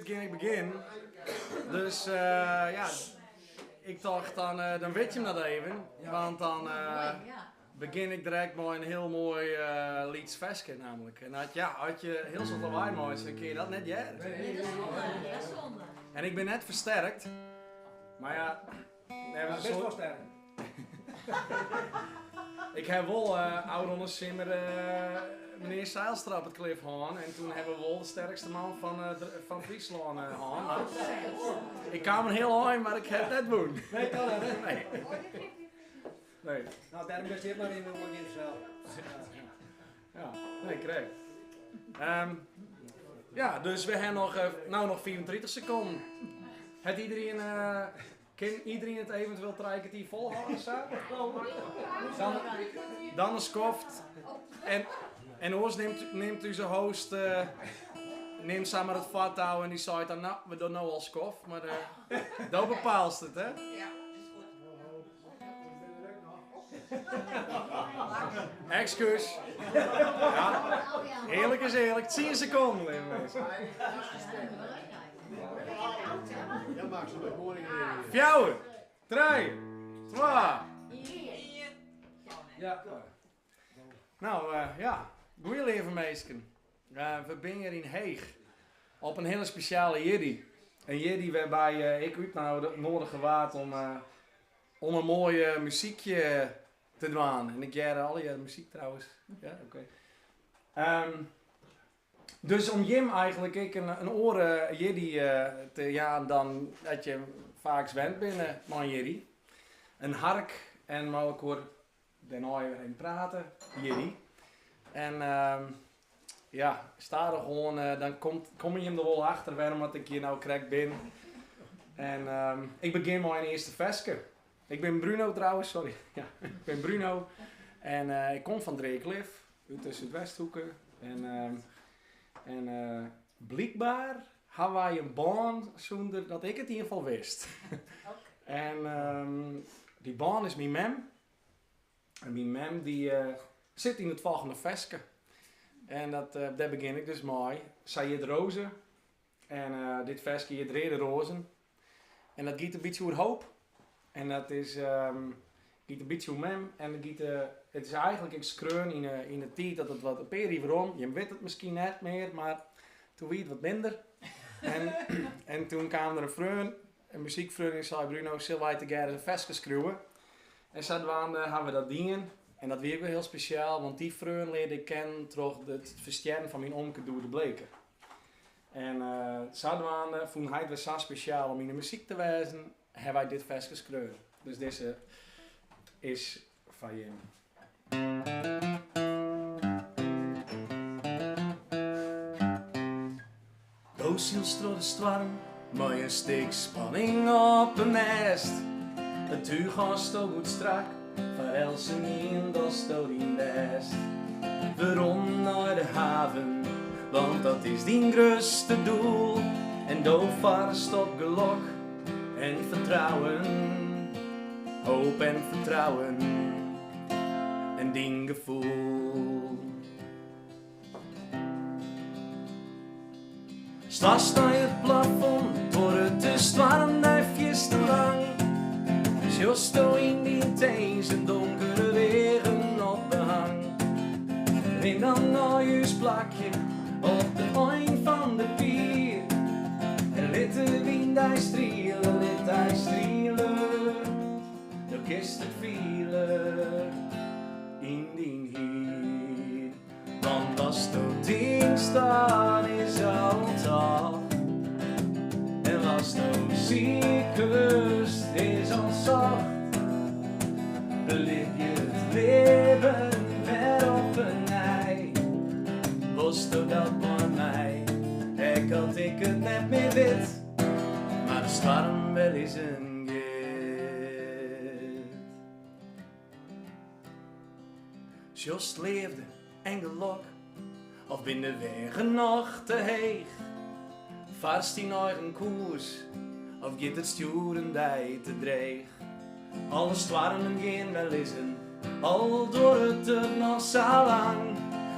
begin ik begin. Dus ja, ik dacht dan weet je hem dat even. Want dan begin ik direct met een heel mooi Lieds Veske namelijk. En had je heel veel lawaai moois, dan kun je dat net jaren. Nee, dat is zonde. En ik ben net versterkt. Maar ja, Best wel sterk. ik heb wel oud onderzimmer meneer Seilstra op het klif gehad. En toen hebben we wel de sterkste man van Friesland gehad. Maar ik kwam er heel heen, maar ik heb het net doen. Nee, kan dat, hè? Nee. Nee. Nou, daarom best je maar in jezelf. Ja, nee, correct. Ja, dus we hebben nog 34 seconden. Het iedereen, kan iedereen het eventueel 3 kwartier volhouden? Zo? Dan een skoft. En Oors neemt u zijn host, neemt samen het vatouw en die zei dan, nou, we doen nou al skof. Maar dat bepaalt het, hè? Ja, is goed. Excuus. Ja, eerlijk is eerlijk. 10 seconden, lieve mensen. Ja, maak ze met morgen weer. 4, 3, 2. Ja. Nou, ja. Goeie lieve meisken. We zijn hier in Heeg. Op een hele speciale jiddy. Een jiddy waarbij ik uitnodigd waard om een mooie muziekje te doen. En ik jaren alle jaren muziek trouwens. Ja, oké. Dus om Jim eigenlijk een oren jiddy te gaan dan dat je vaak zwent binnen mijn jiddy. Een hark en maar ik hoor daarna in praten, jiddy. En ja, sta er gewoon, dan kom je hem er wel achter waarom dat ik hier nou correct ben. En ik begin mijn eerste veske. Ik ben Bruno trouwens, sorry. Ja, ik ben Bruno. En ik kom van Dreeklif, uit de Zuidwesthoeken. En blijkbaar hadden wij een baan zonder dat ik het in ieder geval wist. En die baan is mijn mem. En mijn mem die zit in het volgende veske. En daar begin ik dus mee. Zij heet Roze. En dit veske heet Rede Rozen. En dat giet een beetje hoe hoop. En dat is giet een beetje hoe mem. En het is eigenlijk een skreun in de tijd dat het wat een peri waarom. Je weet het misschien net meer, maar toen weet het wat minder. En toen kwam er een muziekvriend en zei Bruno, zullen wij together een veske schreeuwen? En zo hadden we dat dingen. En dat weer heel speciaal, want die vriend leerde ik kennen door het versterren van mijn omke door de bleken. En vond hij het weer zo speciaal om in de muziek te wijzen, hebben wij dit vers geschreven. Dus deze is van Jim. Dooshielstro de storm, mooie stik spanning op een nest. Het tuig was toch goed strak. Voor Elsen in dat stoot in best. Waarom naar de haven, want dat is die grootste doel. En doofvast op geluk en vertrouwen, hoop en vertrouwen en ding gevoel. Stars naar het plafond, door het te storm duifjes te lang. Justo in die teens een donkere wegen op behang. Neem dan nou je plakje op de eind van de pier. En liet de wind hij strielen, dan kist het vielen in die hier. Want als dat ding staat is altijd. En als de ziekust is al zacht, beleef je het leven weer op een ei. Was dat bij mij, ik had ik het net meer wit, maar de storm wel eens een giet. Just leefde en geluk, of bin de wegen nog te heeg. Vast in eigen koers, of gaat het sturen die te dreig. Alle stormen gaan wel eens al door het nog zo lang.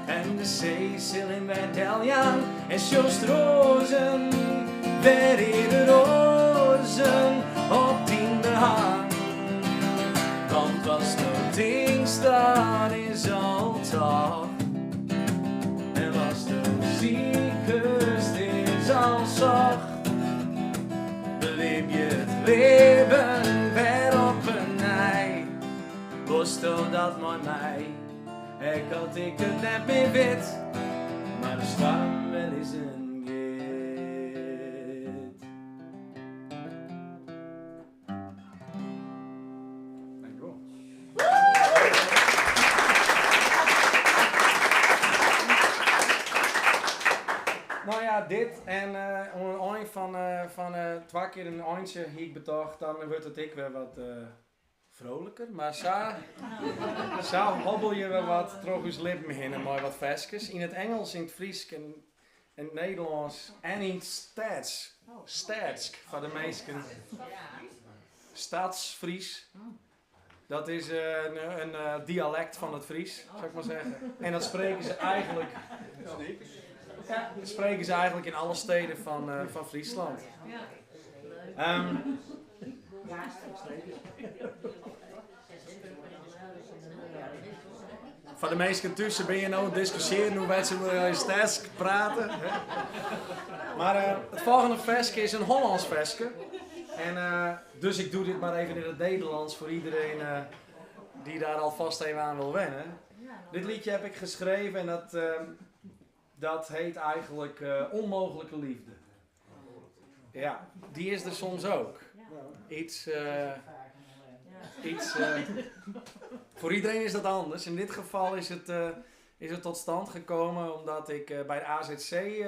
En de zee zil in Werdeljan en sjoest rozen, weer de rozen op die behang. Want was nog dings, dat is al toch. En was de ziekest is al zacht. Beleef je het leven weer op een nij. Was dat maar mij. Ik had het net meer wit, maar er staat wel eens een git. Dankjewel. Nou ja, dit en om een eind van 2 keer een eindje hier betocht, dan wordt het ik weer wat vrolijker. Maar zo hobbel je weer wat terug je lippen heen en mooi wat versjes. In het Engels, in het Fries en in het Nederlands en in het Staatsk van de meesten. Staatsfries. Dat is een dialect van het Fries, zou ik maar zeggen. En dat spreken ze eigenlijk. Ja, dat spreken ze eigenlijk in alle steden van Friesland. Van de meesten tussen ben je nou aan het discussiëren hoe wij zo steeds praten. Hè? Maar het volgende versje is een Hollands versje. En dus ik doe dit maar even in het Nederlands voor iedereen die daar alvast even aan wil wennen. Dit liedje heb ik geschreven en dat heet eigenlijk Onmogelijke Liefde. Ja, die is er soms ook. Voor iedereen is dat anders. In dit geval is het tot stand gekomen omdat ik bij de AZC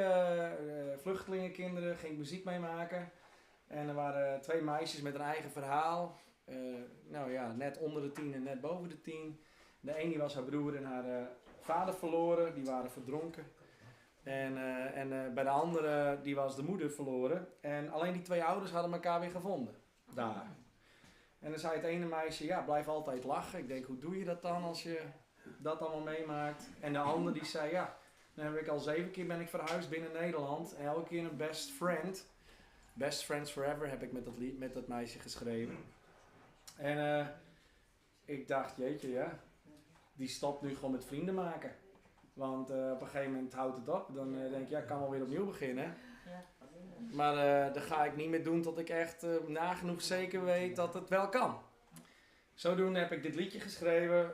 vluchtelingenkinderen ging muziek meemaken. En er waren 2 meisjes met een eigen verhaal. Nou ja, net onder de 10 en net boven de 10. De een die was haar broer en haar vader verloren, die waren verdronken. En bij de andere die was de moeder verloren. En alleen die 2 ouders hadden elkaar weer gevonden. Daar. En dan zei het ene meisje, ja, blijf altijd lachen. Ik denk, hoe doe je dat dan als je dat allemaal meemaakt? En de ander die zei, ja, dan heb ik al 7 keer ben ik verhuisd binnen Nederland. En elke keer een best friend. Best Friends Forever heb ik met dat meisje geschreven. En ik dacht, jeetje, ja, die stopt nu gewoon met vrienden maken. Want op een gegeven moment houdt het op. Dan denk ik, ja, ik kan wel weer opnieuw beginnen. Maar dat ga ik niet meer doen tot ik echt nagenoeg zeker weet dat het wel kan. Zodoende heb ik dit liedje geschreven.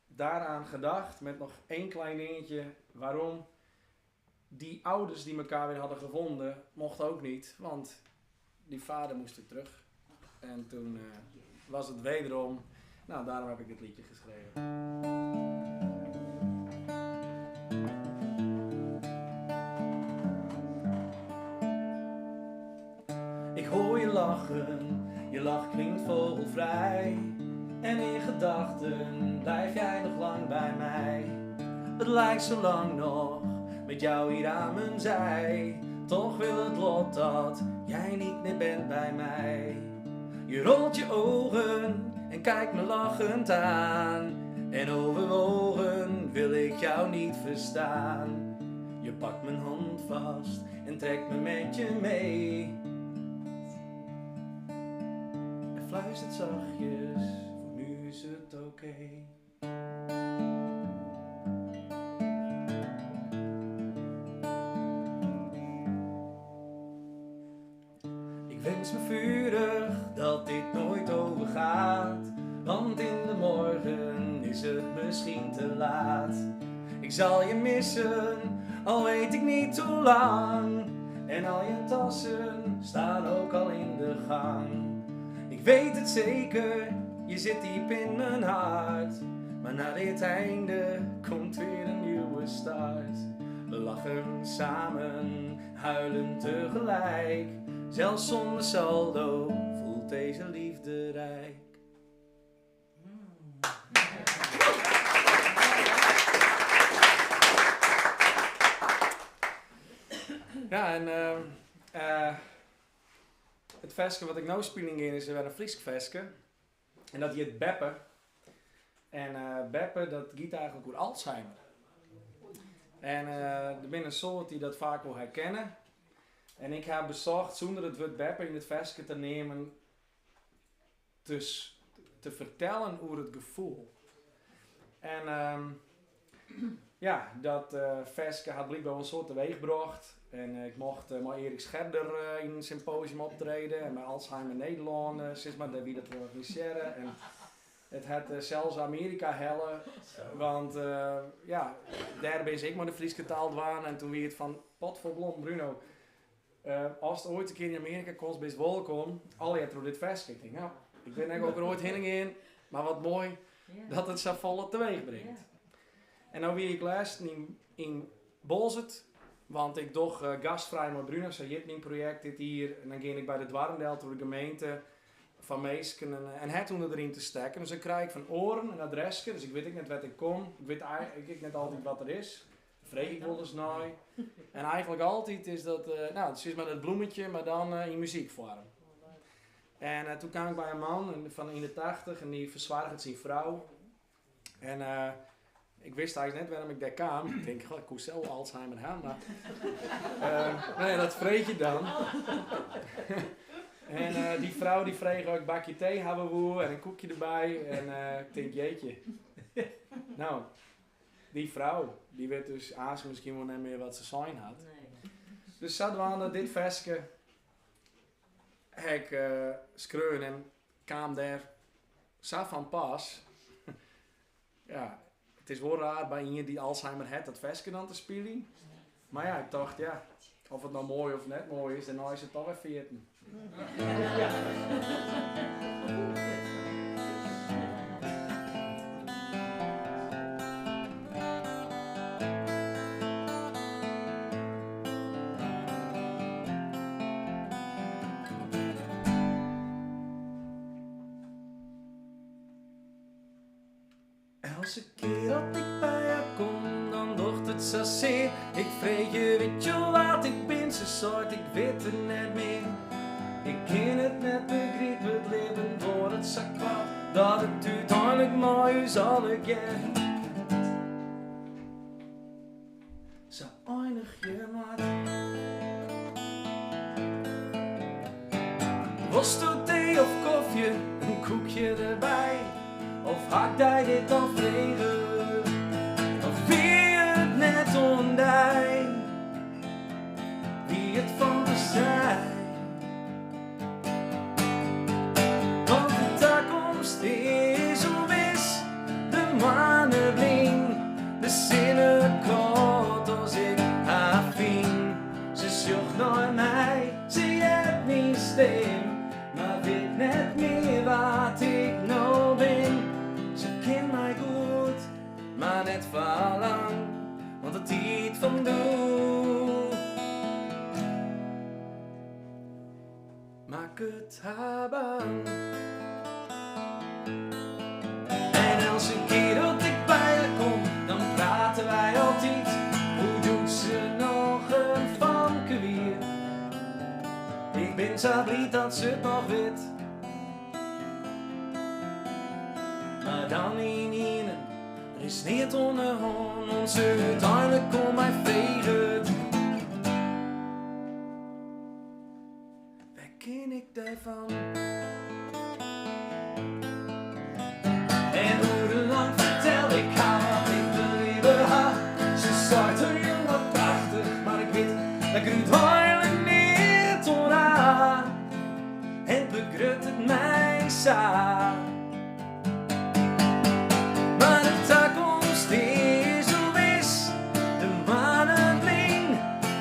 Daaraan gedacht met nog 1 klein dingetje. Waarom? Die ouders die elkaar weer hadden gevonden, mochten ook niet. Want die vader moest weer terug. En toen was het wederom. Nou, daarom heb ik dit liedje geschreven. Ik hoor je lachen, je lach klinkt vogelvrij. En in gedachten blijf jij nog lang bij mij. Het lijkt zo lang nog met jou hier aan mijn zij. Toch wil het lot dat jij niet meer bent bij mij. Je rolt je ogen en kijkt me lachend aan. En overwogen wil ik jou niet verstaan. Je pakt mijn hand vast en trekt me met je mee. En fluistert zachtjes, voor nu is het oké. Ik wens me vurig dat dit nooit overgaat. Want in de morgen is het misschien te laat. Ik zal je missen, al weet ik niet hoe lang. En al je tassen staan ook al in de gang. Ik weet het zeker, je zit diep in mijn hart. Maar na dit einde komt weer een nieuwe start. We lachen samen, huilen tegelijk. Zelfs zonder saldo voelt deze liefde rijk. Ja, en het versje wat ik nou speling in is weer een Fries versje. En dat heet Beppe. En Beppe, dat gaat eigenlijk over Alzheimer. En er zijn een soort die dat vaak wel herkennen. En ik heb bezocht, zonder het woord beppen in het versje te nemen, dus te vertellen over het gevoel. En ja, dat versje had blijkbaar een soort teweeggebracht. En ik mocht met Erik Scherder in een symposium optreden. En bij Alzheimer Nederland, sinds maar wie dat organiseren. En het had zelfs Amerika hellen. Want ja, daar ben ik maar de Friese taal waren. En toen weer het van, pot voor blond Bruno. Als het ooit een keer in Amerika komt, best welkom. Al je door dit versje. Ik denk, nou, ik ben er ook nooit heen in. Maar wat mooi dat het zo volle teweeg brengt. En nou wie ik les in Bolzet. Want ik doch gastvrij met Bruno, zo je mijn project dit hier. En dan ging ik bij de Dwarendel door de gemeente van Meesken en het onder erin te steken. Dus dan krijg ik van oren een adresje, dus ik weet niet wat ik kom. Ik weet eigenlijk niet altijd wat er is. Vreeg ik wel eens naar. En eigenlijk altijd is dat, nou het is maar dat bloemetje, maar dan in muziekvorm. En toen kwam ik bij een man van in de 80 en die verzwaardigde zijn vrouw. En ik wist eigenlijk net waarom ik daar kwam. Ik denk, ik koe zelf Alzheimer hebben, maar nee, dat vreet je dan. En die vrouw die vreeg ook een bakje thee hebben we en een koekje erbij. En ik denk, jeetje. Nou, die vrouw, die weet dus ze misschien wel niet meer wat ze zijn had. Nee. Dus zaten we aan dit versje. Ik schreeuwen en kwam daar zo van pas. Ja, het is wel raar bij iemand die Alzheimer heeft dat versje dan te spelen. Maar ja, ik dacht, ja, of het nou mooi of net mooi is, dan is het toch weer 14. Elke keer dat ik bij je kom, dan docht het zo zeer. Ik vreeg je, weet je wat ik ben, ze soort, ik weet het net meer. Ik ken het net begrepen, het leven wordt het zo kwaad, dat het uiteindelijk mooi zal gaan. Zo eindig je maar. Worst of thee of koffie, een koekje erbij. Of hak jij dit dan vregen? Of wie het net ondij? Wie het van te zijn? Want de toekomst is onwis. De manen bling, de zinnen kort als ik haar ving. Ze zocht naar mij, ze heeft mijn stem, maar weet net meer wat ik nou ben. Ze kent mij goed, maar net verlang, want het iets van doe. Maak het haar bang. En elke keer dat ik bij haar kom, dan praten wij altijd. Hoe doet ze nog een vanke weer? Ik ben zo blij dat ze het nog weet. Maar dan in ihnen, er is niet onder ons, uiteindelijk kom mij vrede. Waar ken ik daarvan? En hoe lang vertel ik haar wat ik beleven had? Ze zei er jong wat prachtig, maar ik weet dat ik uiteindelijk niet onder haar. En begrut het mij saai. Maar de toekomst is onwis, de manen bling,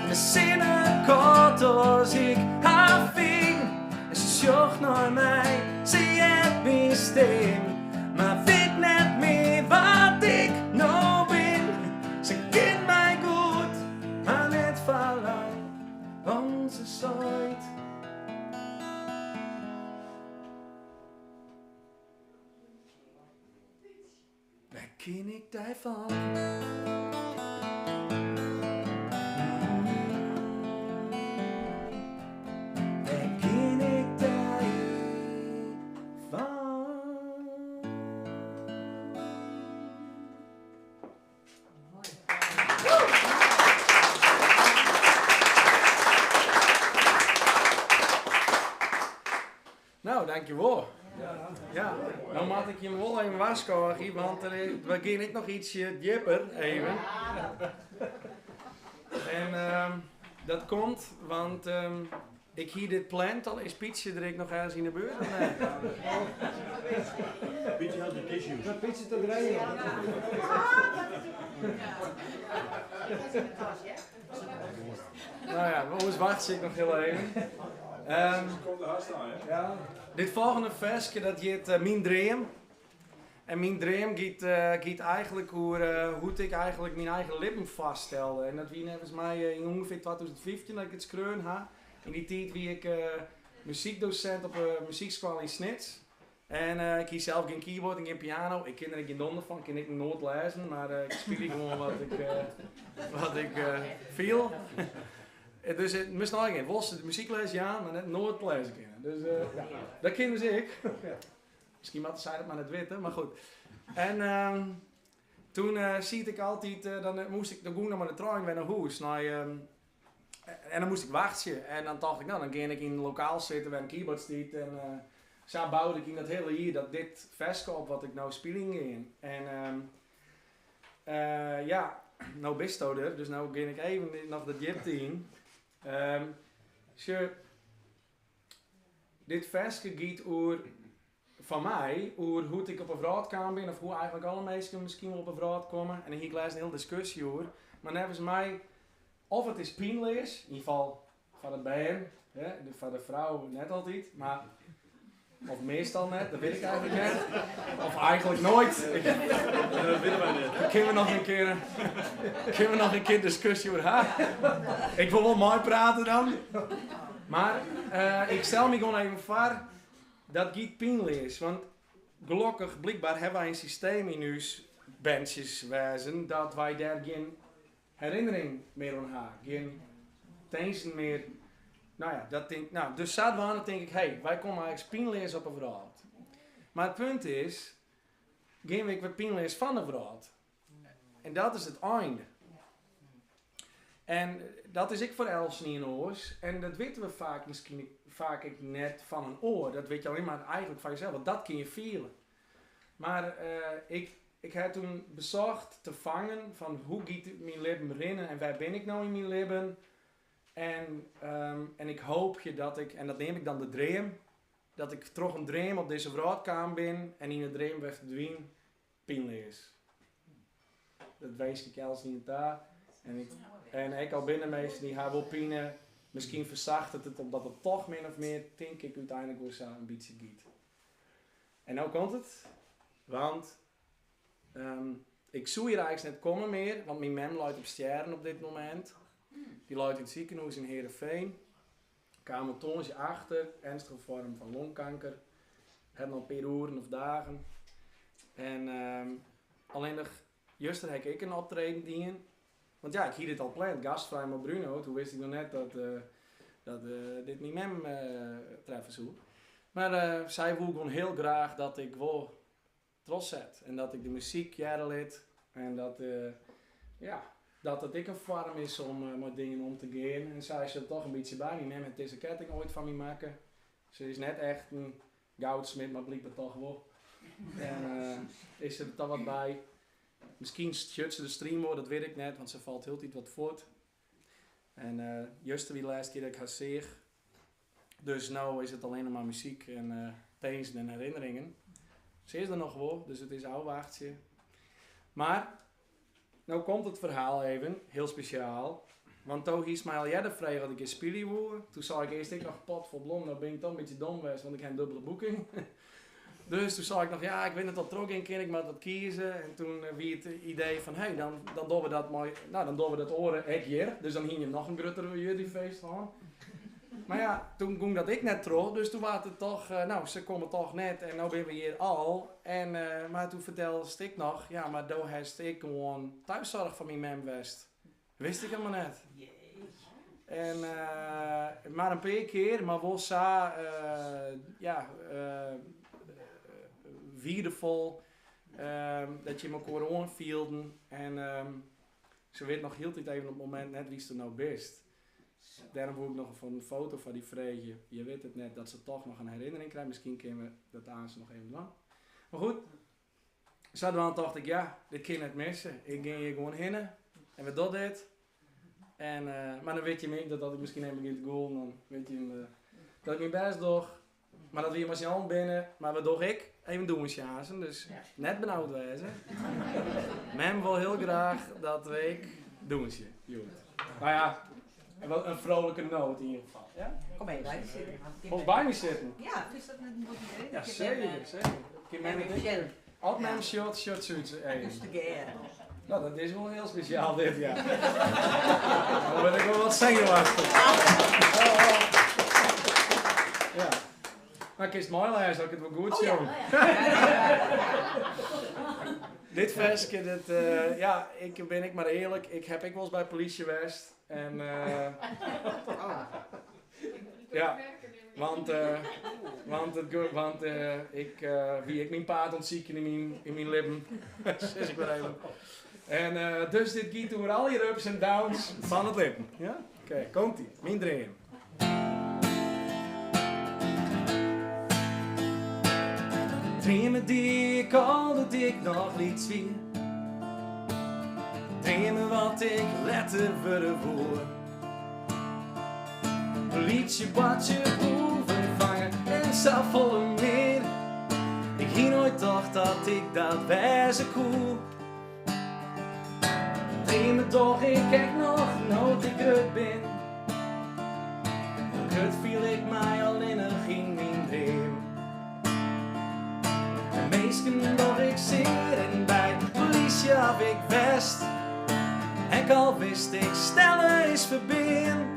de zinnen kort als ik haar ving. En ze zocht naar mij, ze heeft mijn stem, maar weet net meer wat ik nou ben. Ze kent mij goed, maar net verlang, want ze zooit. Waar ken ik daarvan? Waar ken ik daarvan? Mooi. je wel. Ja. Ja, nou moet ik je hem wel even waarschuwen, want we gaan ik nog ietsje dieper even. En dat komt, want ik hier dit plant al is Pietje er ik nog ergens in de buurt. Beetje uit de tissues. Dat pizza te draaien. Nou ja, ons wacht ik nog heel even. Komt er haast aan, hè? Ja. Dit volgende versje, dat heet Mijn Dream. En mijn dream gaat eigenlijk hoe ik eigenlijk mijn eigen lippen vaststelde. En dat was volgens mij in ongeveer 2015 dat ik het schreeuwen had. In die tijd wie ik muziekdocent op een muziekschool in Snits. En ik kies zelf geen keyboard en geen piano. Ik ken er geen donder van, ik kan ik nooit lezen. Maar ik speel gewoon wat ik viel. Dus het moest nog een was de muziekles ja, maar net nooit lezen kennen. Dus ja, dat ken dus ik. Misschien had zij dat maar net weten, maar goed. En toen zie ik altijd, dan moest ik ging naar de trein weer naar huis. En dan moest ik wachten. En dan dacht ik, nou dan ging ik in een lokaal zitten waar een keyboard staat. En zo bouwde ik in dat hele hier, dat dit verske op wat ik nou spelen in. En ja, nou best er, dus nou ging ik even nog de diepte in. Dit verske gaat over, van mij, over hoe ik op een vrouw kwam ben, of hoe eigenlijk alle mensen misschien wel op een vrouw komen. En hier lees een hele discussie over. Maar dan hebben ze mij, of het is pijnlijk, in ieder geval van het bijen, van de vrouw net altijd, maar of meestal net, dat weet ik eigenlijk net. Of eigenlijk nooit. Dat willen wij net. Kunnen we nog een keer discussie over hebben? Ik wil wel mooi praten dan. Maar ik stel me gewoon even voor dat het pijnlijk is. Want gelukkig, blijkbaar hebben wij een systeem in ons bandjeswezen dat wij daar geen herinnering meer aan hebben. Geen tension meer. Nou ja, dat denk, nou, dus zodoende denk ik, hey, wij komen eigenlijk pijnlijk op een vrouw. Maar het punt is, geen week weer pijnlijk van een vrouw. En dat is het einde. En dat is ik voor Els niet in oors. En dat weten we vaak misschien vaak net van een oor. Dat weet je alleen maar eigenlijk van jezelf. Want dat kun je vieren. Maar ik heb toen bezocht te vangen van hoe gaat mijn leven erin en waar ben ik nou in mijn leven. En ik hoop je dat ik, en dat neem ik dan de dream, dat ik toch een dream op deze vrouwkamer ben en in de dream weg verdween, pijnlijk is. Dat wees ik Els niet daar. En ik al binnen mensen die haar wil pijnen, misschien verzacht het omdat het toch min of meer, denk ik uiteindelijk weer zo een beetje gaat. En nou komt het, want ik zou hier eigenlijk net komen meer, want mijn mem luidt op sterren op dit moment. Die luidt in het ziekenhuis in Heerenveen. Kwamen toontje achter, ernstige vorm van longkanker. Het al per uren of dagen. En alleen nog, juster heb ik een optreden dienen. Want ja, ik hier dit al plant, gastvrij met Bruno. Toen wist ik nog net dat dit mijn mem treffen zou. Maar zij wil gewoon heel graag dat ik wel trots zet. En dat ik de muziek jaren lid. En dat, dat het ik een vorm is om met dingen om te gaan. En zij is er toch een beetje bij. Die neemt deze ketting ooit van me maken. Ze is net echt een goudsmid, maar blijkbaar toch wel. En is er toch wat bij. Misschien shut ze de stream door, dat weet ik net, want ze valt heel tijd wat voort. En juist wie de laatste keer dat ik haar zie. Dus nu is het alleen nog maar muziek en thema's en herinneringen. Ze is er nog wel, dus het is een wachtje. Maar, nou komt het verhaal even, heel speciaal. Want toen is mij al jaren vrij dat ik in spelen wil. Toen zag ik eerst nog pot vol blom, nou ben ik toch een beetje dom geweest, want ik heb een dubbele boeking. Dus toen zag ik nog, ja, ik weet het al terug in, kan ik maar dat kiezen. En toen wie het idee van, hey, dan doen we dat mooi, nou dan doen we dat oren het hier. Dus dan ging je nog een grotere jullie-feest van. Maar ja, toen ging dat ik net terug, dus toen was het toch, nou, ze komen toch net en nu ben we hier al. En, maar toen vertelde ik nog, ja, maar toen heeft ik gewoon thuiszorg van mijn mem west. Wist ik helemaal net. En, maar een paar keer, maar wel zo, waardevol, dat je elkaar aanvielden. En ze weet nog heel tijd even op het moment net wie ze er nou best. Daarom wil ik nog voor een foto van die vreetje. Je weet het net, dat ze toch nog een herinnering krijgen. Misschien kunnen we dat aan ze nog even doen. Maar goed, zo dan dacht ik, ja, dit kan je net missen. Ik ging hier gewoon heen en we doen dit. En, maar dan weet je me dat ik misschien even niet goal, dan weet je dat ik mijn best doe. Maar dat we hier maar snel binnen, maar wat doe ik? Even doen we schazen, dus net benauwd wezen. Mem wil heel graag dat week doen ze. Nou ja, een vrolijke noot in ieder geval. Ja? Kom mee, bij zitten. Of bij me zitten. Ja, is dat een goed idee? Ja, zeker, zeker. Ik heb altijd mijn short suits Dus eten. te geren. Nou, dat is wel heel speciaal dit jaar. Dan ben ik wel wat zenuwachtig. Ja. Maar ik is het mooi lijst, dat ik het wel goed zie. Dit versje, ja, ben ik maar eerlijk. Ik heb wel eens bij politie geweest. En ja, want ik mijn paard ontzieken in mijn lippen. Zeg ik maar even. En dus dit gaat door al je ups en downs van het lippen. Ja? Oké, komt ie. Mijn dream. Dromen die ik al dat ik nog liet zien. Dromen wat ik letter voor de woord. Een liedje wat je hoeven vangen en zou volle meer. Ik ging nooit dacht dat ik dat wezen koe. Dromen toch ik kijk nog nooit ik het ben. Het viel ik mij al in een ging mijn dream. Meestal nog ik zeer en bij de politie had ik best. En al wist ik stellen is verbind.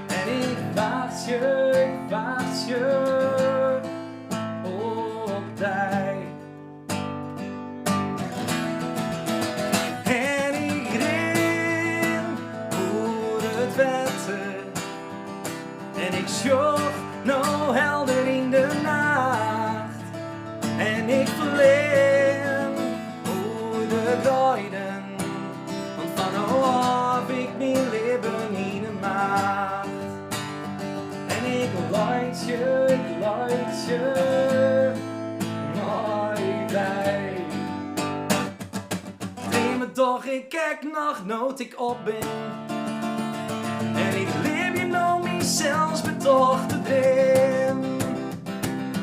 En ik wacht je op die. En ik ren voor het water. En ik zocht nou helder in de nacht. En ik verleen hoe de duiden, want van nou af ik mijn leven in de macht. En ik luid je nooit bij. Dream toch, ik kijk nog nooit ik op ben. En ik leef je nou mezelf betocht te dream.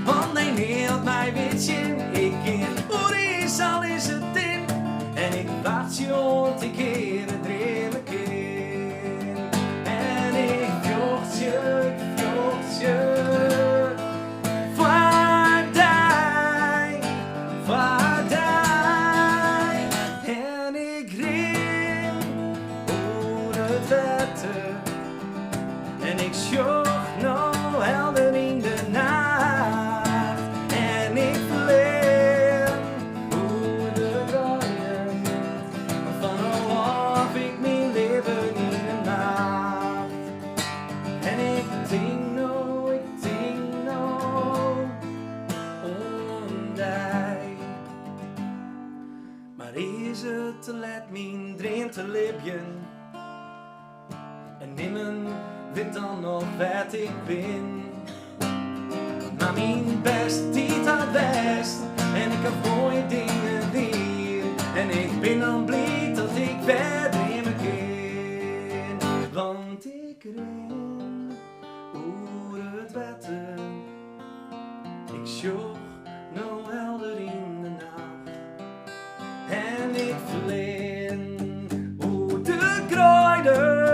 Want nee, neelt mij weet je, ik ken hoe is al is het in. En ik wacht je ont ik keer het dremen ken. En ik jocht je vaardij. En ik ren hoe het water. En ik zocht nou helder in de nacht. En ik verleen hoe de draaien. Van nou af ik mijn leven in de nacht. En ik denk nou om die. Maar is het te laat mijn dream te leven? En nimmen weet dan nog wat ik ben. Maar mijn best niet al best. En ik heb mooie dingen weer. En ik ben dan blij dat ik verder in me ken. Want ik ren over het water. Ik zocht nou helder in de nacht. En ik verleen hoe de kruiden.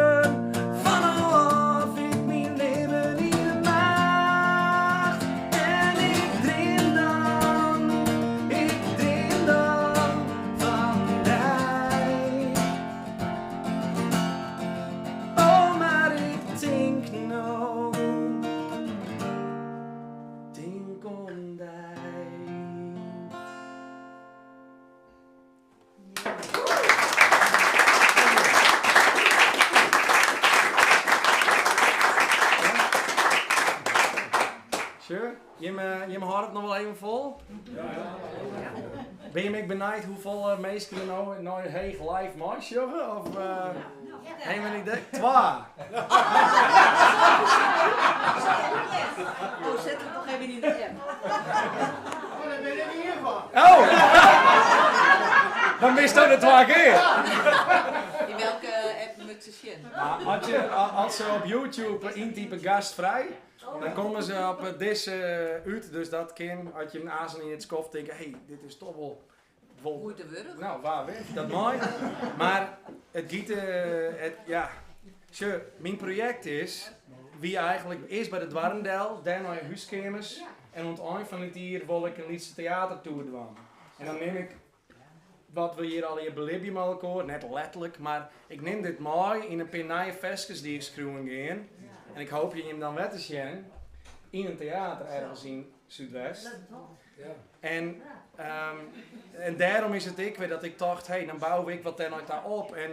Je houdt het nog wel even vol? Ja. Ben je me benijd hoeveel mensen nou heeg live mars joggen? Of, Een van die twee. Oh, zet het nog even in de app. Oh! Dan mist je het 2 keer. In welke app moet ze zien? Als ze op YouTube intypen gastvrij, dan komen ze op deze uit. Dus dat kan, als je een azen in het skoft denken, hey, dit is toch wel... Hoe de wurg? Nou, waar weg? Dat mooi. Maar het gieten, ja... Zo, mijn project is, wie eigenlijk eerst bij de Dwarendel, daarna in huiskamers. En aan het eind van het jaar wil ik een Liedse theatertour doen. En dan neem ik wat we hier al hier belibben met elkaar, net letterlijk, maar ik neem dit mooi in een paar nieuwe vestjes die ik schroeven gaan. En ik hoop je hem dan wet te zien in een theater ergens in Zuidwest. En daarom is het weer dat ik dacht, hey, dan bouw ik wat dan uit daar op. En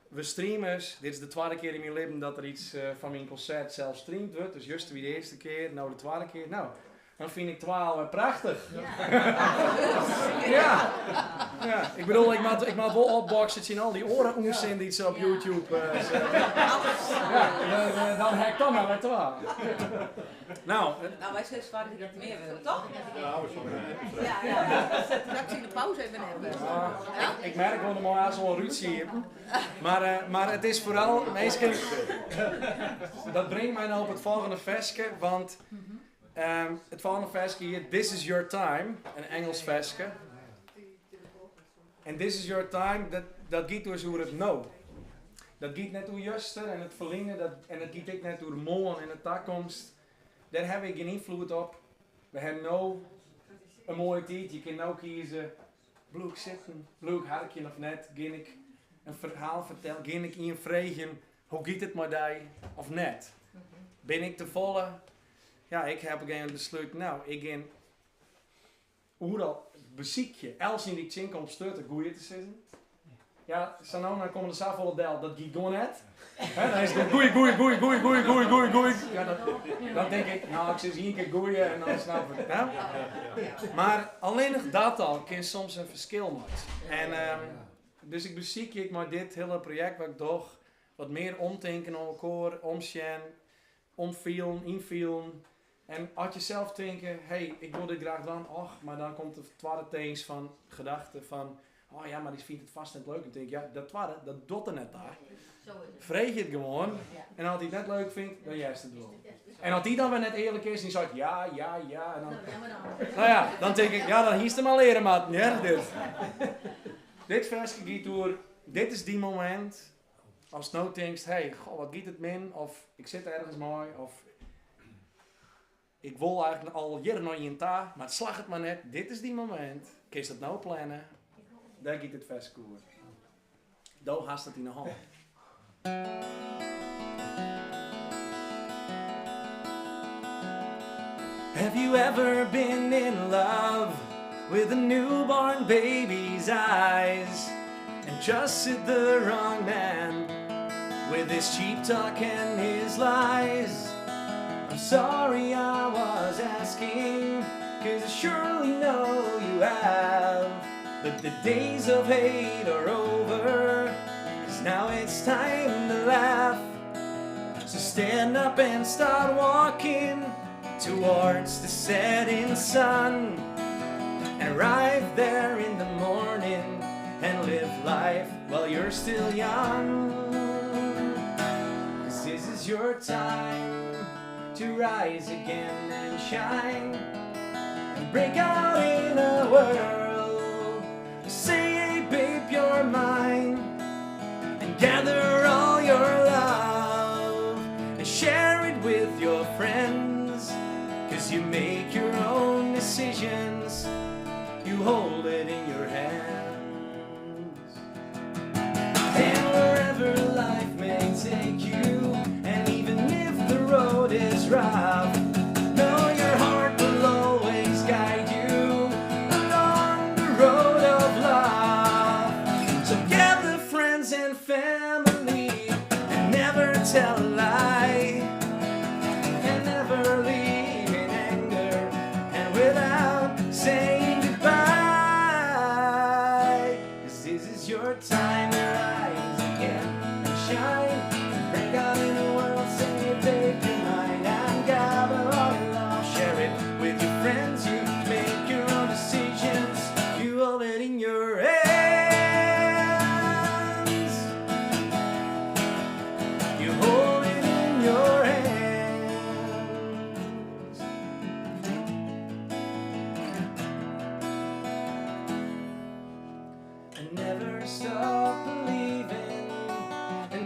we streamers, dit is de 2e keer in mijn leven dat er iets van mijn concert zelf streamd wordt. Dus juist weer de eerste keer, nou de 2e keer. Nou, dan vind ik 12 prachtig. Ja. Ja. Ik bedoel, ik mag wel opboxen zien al die oren oenzien die ze op YouTube ja, dan hek dan maar met 12. Nou, wij zijn zwaar die dat meer willen, toch? Ja, we zullen Ja. Dat ik de pauze even hebben. ik merk wel normaal zo'n ruzie hier. Maar het is vooral, meestal, dat brengt mij nou op het volgende versje, want het volgende versje hier, This is your time, een Engels versje. En This is your time, dat gaat dus over het no. Dat gaat net over juster en het verlingen, en het gaat ook net over morgen en de toekomst. Daar heb ik geen invloed op. We hebben nou een mooie tijd, je kan nou kiezen, wil ik zitten, wil ik harken of net, ga ik een verhaal vertellen, ga ik in vragen, hoe gaat het met die of net. Ben ik te volle? Ja, ik heb geen besluit, nou, ik ga overal beziekje, els in die tjink om stutten goeie te zitten. Ja, zo nou, dan komen de zavolle del, dat gaat gewoon net. Dan is het goeie. Ja, dan denk ik, nou, ik zit hier een keer goeie en dan snap ik het. Ja? Maar alleen nog dat al kan soms een verschil maken. En, dus ik beziek ik maar dit hele project wat ik doe, wat meer omdenken over elkaar, omzien, omvielen, invielen. En als je zelf denken, hey, ik wil dit graag doen, och, maar dan komt de tweede teens van gedachten van, oh ja, maar die vindt het vast net leuk. En denk ja, dat tweede, dat doet er net daar. Vreeg je het gewoon. En als hij het net leuk vindt, dan juist het wel. En als die dan weer net eerlijk is, en die zegt ja. En dan, nou ja, dan denk ik, ja, dan hiest hem al leren, maat. Ja, dit versje gaat door, dit is die moment. Als je nou denkt, hey, goh, wat gaat het min? Of ik zit ergens mooi. Of ik wil eigenlijk al jaren nog in ta, maar het slag het maar net. Dit is die moment. Kun je dat nou plannen? Daar gaat het versje door. Daar haast het in de hand. Have you ever been in love with a newborn baby's eyes and trusted the wrong man with his cheap talk and his lies? I'm sorry I was asking, 'cause I surely know you have, but the days of hate are over, 'cause now it's time to laugh. So stand up and start walking towards the setting sun, and arrive there in the morning and live life while you're still young. 'Cause this is your time to rise again and shine and break out in a world. Say, hey babe, you're mine, and gather all your love and share it with your friends, 'cause you make your own decisions, you hold it in your hands. And wherever life may take you, and even if the road is rough, know your heart will always guide you along the road of love. So gather friends and family and never tell a lie, and never leave in anger and without saying goodbye. 'Cause this is your time to rise again and shine.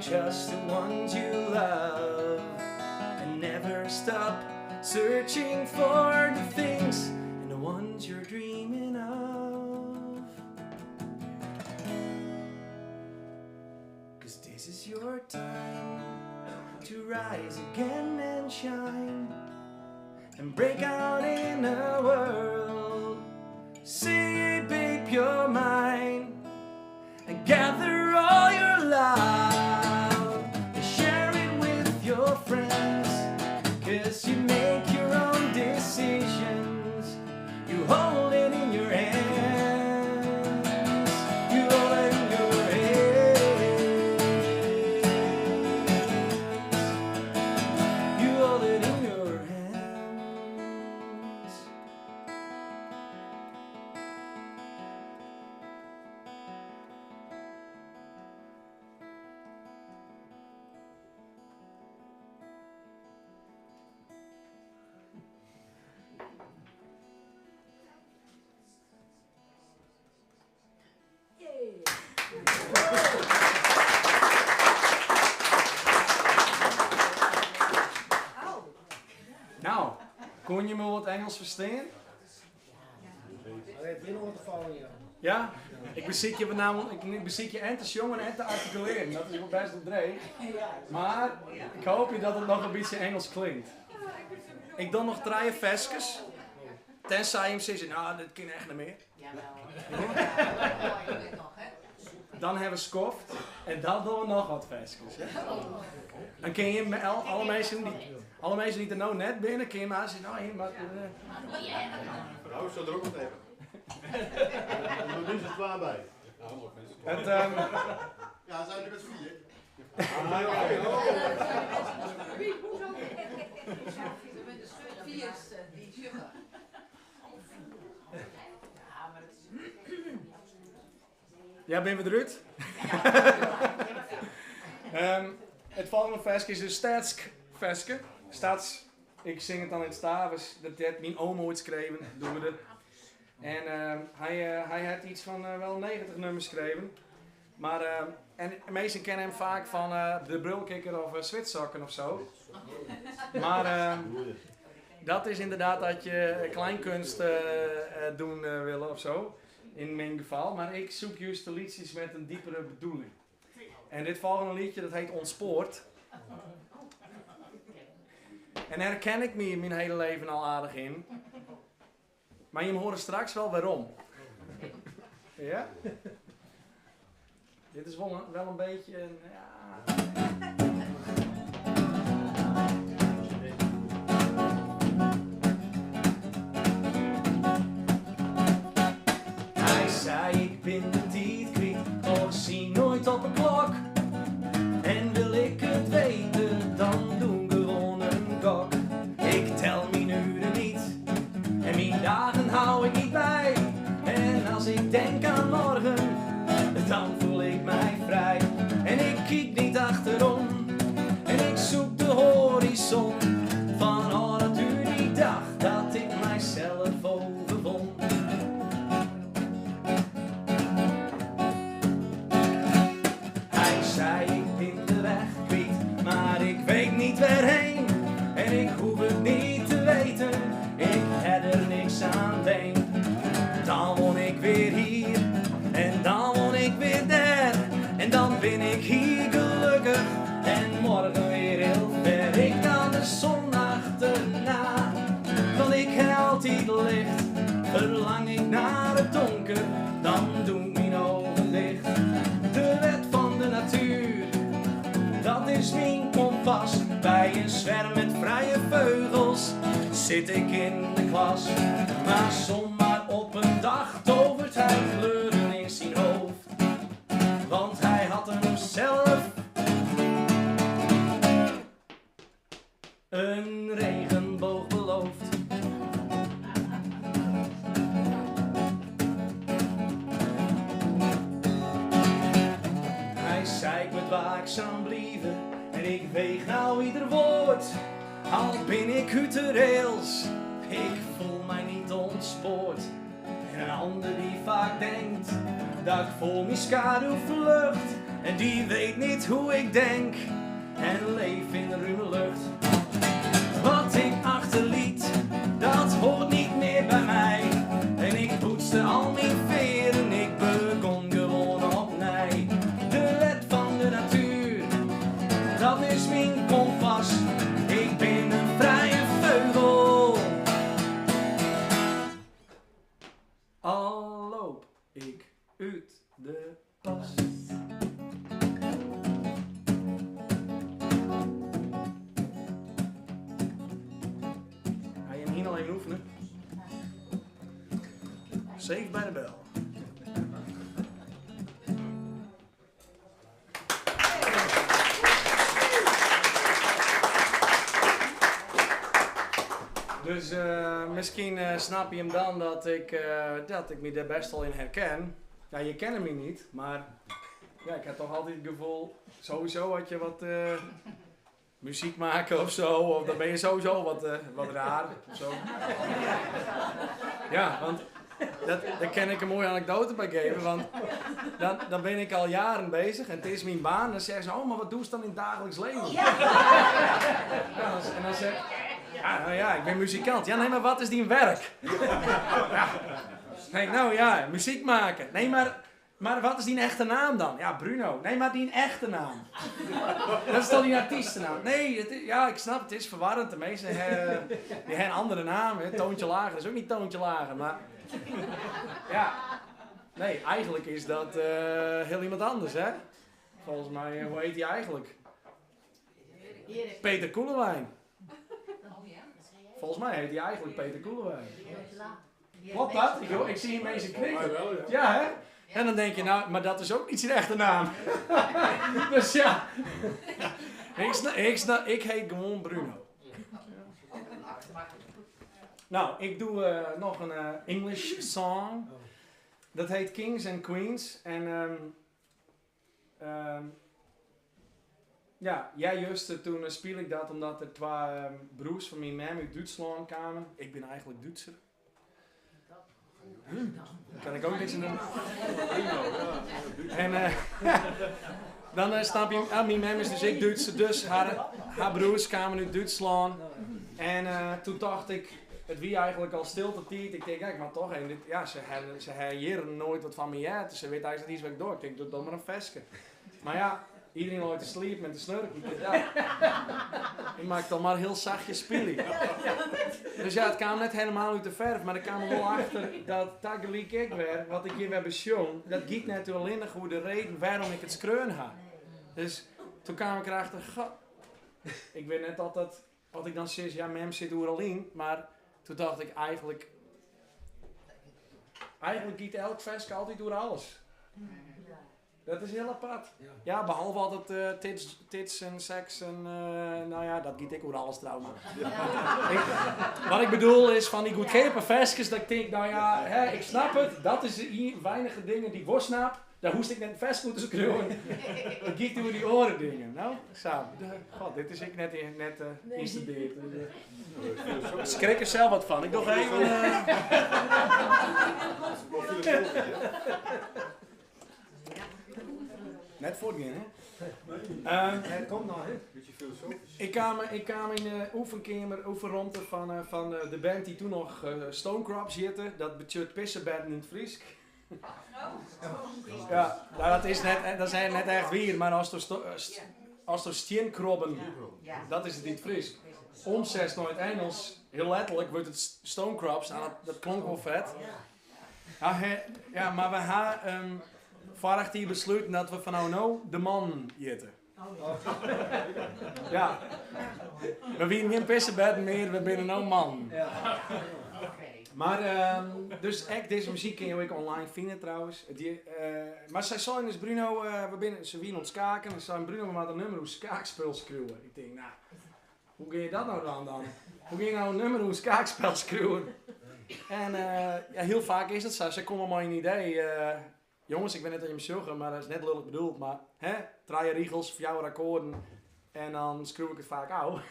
find just the ones you love, and never stop searching for the things and the ones you're dreaming of. 'Cause this is your time to rise again and shine and break out in the world. See, babe, you're mine, and gather all your love and share it with your friends. 'Cause you make your own decisions, you hold it in your hands, you hold it in your hands, you hold it in your hands. Nou, kon je me wat Engels verstaan? Hij heeft hier nog wat te vallen, ja. Ja? Ik beziek je en te jongen en te articuleren. Dat is wel best een dreig. Maar ik hoop je dat het nog een beetje Engels klinkt. Ik doe nog 3 versjes. Tenzij je hem zegt, nou, dat kan echt niet meer. Dan hebben we skoft. En dan doen we nog wat versjes. Dan kun je met alle mensen die er nou net binnen, kun je maar zeggen, nou, hier, maar... Nou, ik zal er ook wat hebben. Er is er 2 bij. Het, Ja, zijn er met 4. Ja, ben je eruit? Het volgende versje is een staatsversje. Ik zing het dan in het Stavers. Dat heeft mijn oom ooit geschreven. Doen we dat. En hij heeft iets van wel 90 nummers geschreven. Maar en meesten kennen hem vaak van de Brulkikker of Zwitserzakken of zo. Maar dat is inderdaad dat je kleinkunst doen willen of zo. In mijn geval. Maar ik zoek juist de liedjes met een diepere bedoeling. En dit volgende liedje dat heet Ontspoord. En daar herken ik me mijn hele leven al aardig in. Maar je hoort straks wel waarom. Ja? Dit is wel een beetje een... Ja. Hij zei ik ben de tijd kwijt, of zie nooit op een klok. En wil ik het weten, dan doen gewoon een gok. Ik tel mijn uren niet, en mijn dagen hou ik niet bij. En als ik denk aan morgen, dan voel ik mij vrij. En ik kijk niet achterom, en ik zoek de horizon. Van oh, dat duurt die dag, dat ik mijzelf overwon. Hij zei ik ben de weg kwijt, maar ik weet niet waarheen. En ik hoef het niet te weten, ik heb er niks aan denk. Dan woon ik weer hier, en dan woon ik weer daar. En dan ben ik hier gelukkig, en morgen weer heel ver. Ik kan de zon achterna, want ik heb altijd licht. Verlang ik naar het donker, dan doen mijn ogen dicht. De wet van de natuur, dat is mijn kompas. Bij een zwerm met vrije vleugels zit ik in de klas. Maar zomaar op een dag tovert hij kleuren in zijn hoofd. Want hij had hemzelf een regenboog beloofd. Hij zei ik moet waakzaam blijven, en ik weeg nou ieder woord. Al ben ik uit de rails, ik voel mij niet ontspoord. En een ander die vaak denkt dat ik voor mijn schaduw vlucht. En die weet niet hoe ik denk en leef in de ruwe lucht. Wat ik achterliet, dat hoort niet meer bij mij. En ik poetste al mijn veren, ik begon gewoon opnieuw. De wet van de natuur, dat is mijn kompas. Ik ben een vrije vogel. Al loop ik uit de pas. Ga je hem hier nog even oefenen? Safe bij de bel. Dus misschien snap je hem dan dat ik me daar best wel in herken. Ja, je kent me niet, maar ja, ik heb toch altijd het gevoel, sowieso had je wat muziek maken of zo, of dan ben je sowieso wat raar of zo. Ja, want daar kan ik een mooie anekdote bij geven, want dan ben ik al jaren bezig en het is mijn baan. Dan zeggen ze, oh, maar wat doe je dan in het dagelijks leven? Ja, en dan zeg ik, ja, nou ja, ik ben muzikant. Ja, nee, maar wat is die werk? Ja. Nee, nou ja, muziek maken. Nee, maar wat is die echte naam dan? Ja, Bruno. Nee, maar die echte naam. Dat is toch die artiestennaam? Nee, ja, ik snap, het is verwarrend. De meesten die hebben een andere naam. Hè. Toontje lager is ook niet toontje lager, maar... Ja. Nee, eigenlijk is dat heel iemand anders, hè? Volgens mij, hoe heet hij eigenlijk? Peter Koelewijn. Volgens mij heet hij eigenlijk Peter Koelewijn. Klopt dat? Ik zie hem mensen knikken. Ja, hè? En dan denk je, nou, maar dat is ook niet zijn echte naam. Dus ja. Ik heet gewoon Bruno. Nou, ik doe nog een English song. Dat heet Kings and Queens. En ja, jij juist toen speel ik dat omdat er twee broers van mijn mam uit Duitsland kwamen. Ik ben eigenlijk Duitser. Kan ik ook niks aan doen. En dan snap je, mijn mam is dus ik Duitser, dus haar broers kwamen uit Duitsland. En toen dacht ik, het wie eigenlijk al stilte tijd. Ik denk, kijk, maar toch, ja, ze hebben hier nooit wat van me uit. Ze weet eigenlijk iets wat ik doe. Ik denk, doe dan maar een vestje. Maar ja, iedereen loopt te sleep met de snurk. Ik maak dan maar heel zachtjes spelen. Dus ja, het kwam net helemaal uit de verf, maar ik kwam er wel achter dat tegelijk ik weer, wat ik hier weer beschon, dat giet net alleen nog hoe de reden waarom ik het skreun ga. Dus toen kwam ik erachter, ik weet net altijd, wat ik dan zeg, ja, mem zit overal in, maar toen dacht ik eigenlijk giet elk vestje altijd door alles. Dat is heel apart. Ja, behalve altijd tits en seks en nou ja, dat giet ik over alles trouwens. Wat ik bedoel is van die goedkope vestjes dat ik denk, nou ja, ik snap het. Dat is hier weinige dingen die ik wel snap. Daar hoest ik net vest moeten schreeuwen. Dat giet over die oren dingen. Nou, zo. God, dit is ik net instudeerd. Ik schrik er zelf wat van. Ik doe even... Net voortgaan, hè? Het komt nog, hè? Beetje filosofisch. Ik kwam in de oefenruimte van de band die toen nog Stonecrops heette. Dat betekent pissenbed in het Fries. Ja, nou, dat zijn net echt weer, maar als er steenkrobben, dat is het in het Fries. Omzet nooit Engels, heel letterlijk wordt het Stonecrops, en dat klonk wel vet. Ja, maar we hebben vorig jaar besloten dat we van nou de man eten. Ja. We zijn geen pissenbedden meer, we zijn nou man. Maar, dus echt deze muziek kun je ook online vinden trouwens. Maar zij zeiden dus Bruno, ze winnen ons kaken. En ze zeiden Bruno, we moeten een nummer hoe skaakspel schreeuwen. Ik denk, nou, hoe ga je dat nou dan? Hoe ga je nou een nummer hoe skaakspel schreeuwen? En ja, heel vaak is het zo. Ze komen maar een idee. Jongens, ik ben net aan je zeggen, maar dat is net lullig bedoeld. Maar, hè, 3 riegels, 4 akkoorden. En dan schreeuw ik het vaak uit.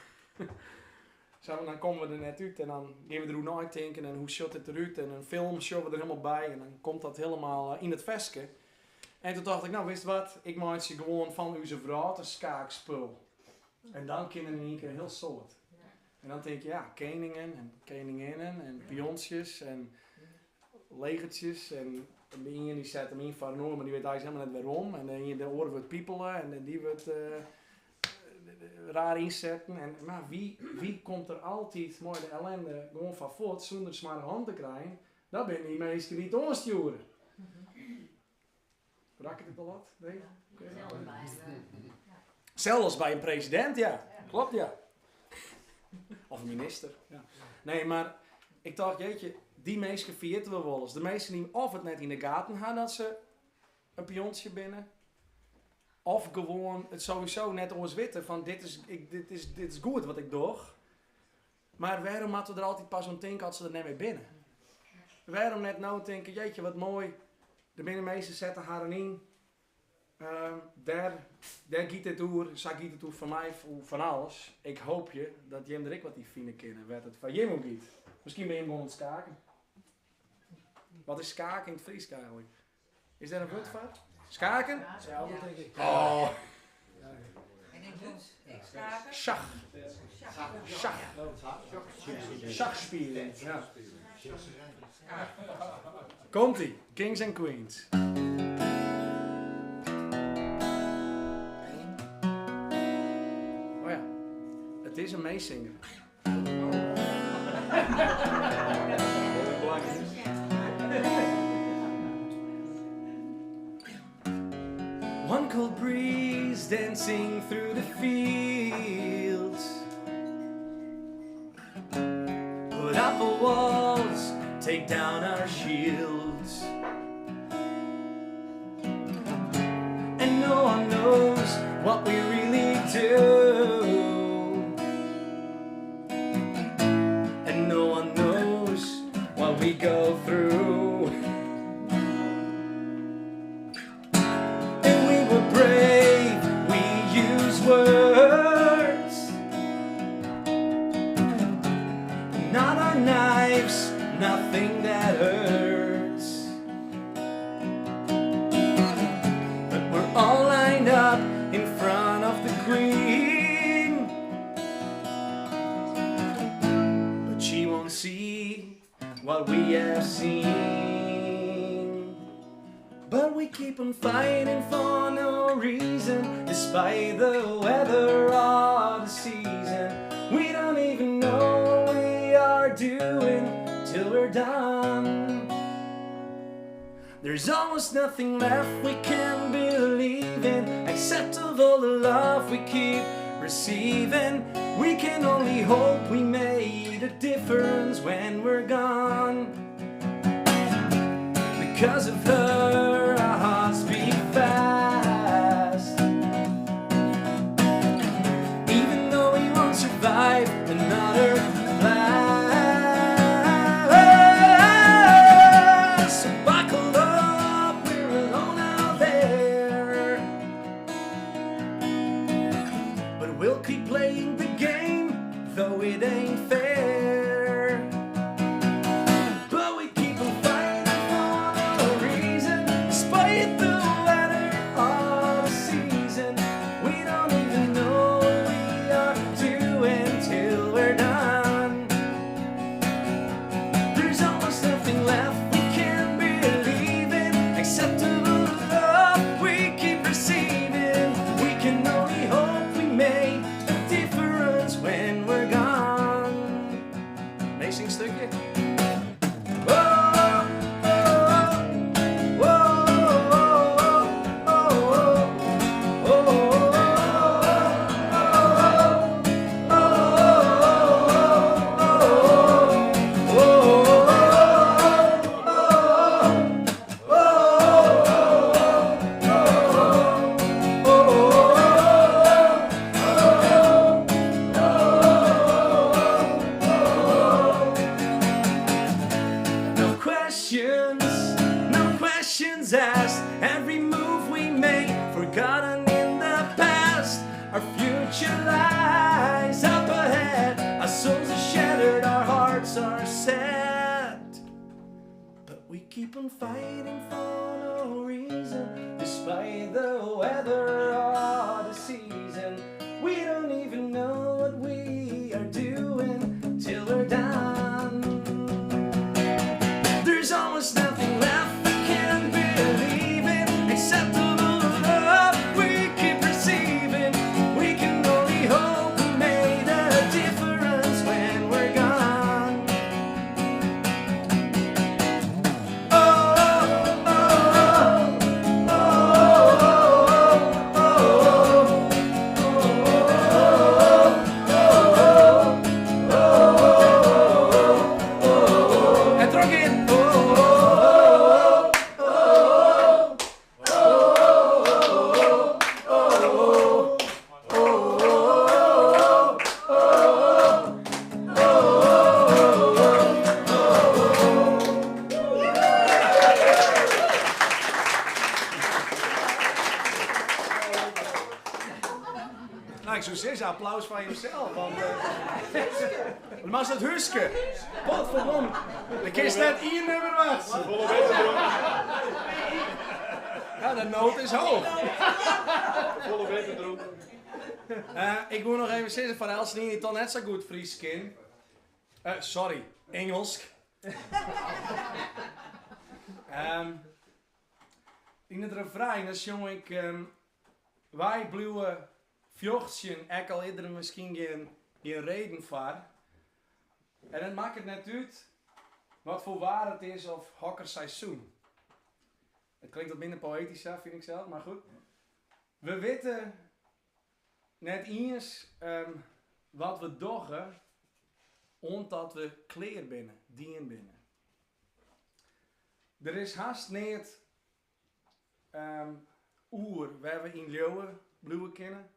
Zo, dan komen we er net uit en dan gaan we er hoe nooit denken en hoe shot het eruit en een film showen we er helemaal bij en dan komt dat helemaal in het vestje. En toen dacht ik, nou wist wat, ik maak ze gewoon van onze vrouw een schaakspul. En dan kinderen in één keer heel soort. En dan denk je, ja, koningen en koninginnen en pionsjes en legertjes. En de ene die zet hem in van Noord, maar die weet eigenlijk helemaal net waarom. En de oren wordt piepelen en die wordt raar inzetten. En, maar wie komt er altijd mooi de ellende gewoon van voort zonder ze maar een hand te krijgen? Dat ben die meesten die het onsturen. Raak ik het al wat? Nee? Zelfs bij een president, ja. Klopt, ja. Of een minister. Ja. Nee, maar ik dacht, jeetje, die meesten vieren we wel eens. De meesten die of het net in de gaten gaan dat ze een piontje binnen. Of gewoon het sowieso net ons weten van dit is goed wat ik doe. Maar waarom hadden we er altijd pas aan denken als ze er net mee binnen? Waarom net nou denken, jeetje wat mooi. De binnenmeesters zetten haar in. Daar giet het door, zij giet het door van mij, van alles. Ik hoop je dat Jim er ik wat die fine kennen, werd het van Jim ook giet. Misschien ben je hem gewoon aan het skaken. Wat is skaken in het Fries eigenlijk? Is daar een woord voor? Skaken? Ja, dat denk ik. Oh. En ik schaken. Schach. Schach. Schach spelen. Ja. Komt-ie. Kings and Queens. Oh ja. Het is een meezinger. One cold breeze dancing through the fields. Put up the walls, take down our shields. And no one knows what we really do. And no one knows what we go through. Brave, we use words, not our knives, nothing that hurts. But we're all lined up in front of the Queen, but she won't see what we have seen. But we keep on fighting for no reason, despite the weather or the season. We don't even know what we are doing till we're done. There's almost nothing left we can believe in, except of all the love we keep receiving. We can only hope we made a difference when we're gone. Because of her, our hearts beat fast. Even though we won't survive another blast. So buckle up, we're alone out there. But we'll keep playing the game, though it ain't fair. Keep on fighting for no reason. despite the weather or the season. We don't even know what we are doing till we're done. There's almost nothing left I can't believe in, except all the love we keep receiving. We can only hope we made a difference when we're gone. Oh, oh, oh, oh, en terug in. Nou, ik zou zeggen, applaus van jezelf. Want, maar is dat Huske? Potverdomme. De kist net hier nummer was. Volle weten dronken. Ja, de nood is hoog. Volle weten dronken. Ik moet nog even zeggen, van Els niet dan net zo goed Fries ken. Sorry, Engels. In het refrein, dat zong ik... wij blijven vjochtjen, ik al eerder misschien geen reden voor. En het maakt het net uit wat voor waar het is of hokkerseizoen. Het klinkt wat minder poëtisch, vind ik zelf, maar goed. We weten net eens wat we doggen, omdat we kleer binnen, dien binnen. Er is haast niet oer waar we in Leeuwen blijven kennen.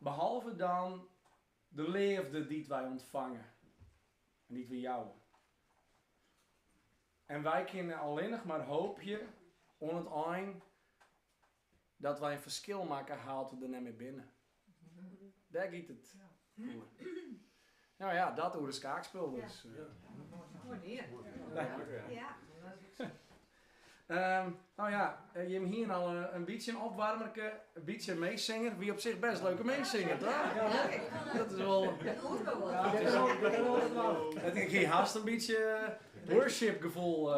Behalve dan de leefde die wij ontvangen. En die we jou. En wij kunnen alleen nog maar hoopje on het eind dat wij een verschil maken haalt er net mee binnen. Daar gaat het voor. Nou ja, dat over de schaakspel dus. Nou ja, je hebt hier al een beetje een opwarmerke, een beetje een meezinger. Wie op zich best leuke meezinger, toch? Dat is wel... Het geeft haast een beetje worship gevoel.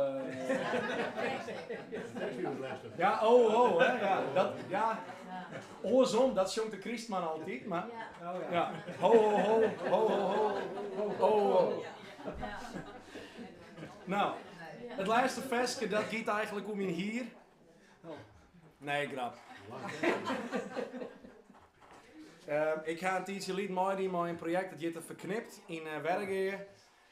Ja, hè. Ja, dat, ja. Oorsom, dat zongt de Christman altijd, maar... Ja. Ho, ho, ho, ho, ho, ho, ho, ho. Nou... Het laatste versje, dat gaat eigenlijk om in hier. Nee, grap. Ik ga een tijdje lied maken met een project dat je het verknipt in Wergeer.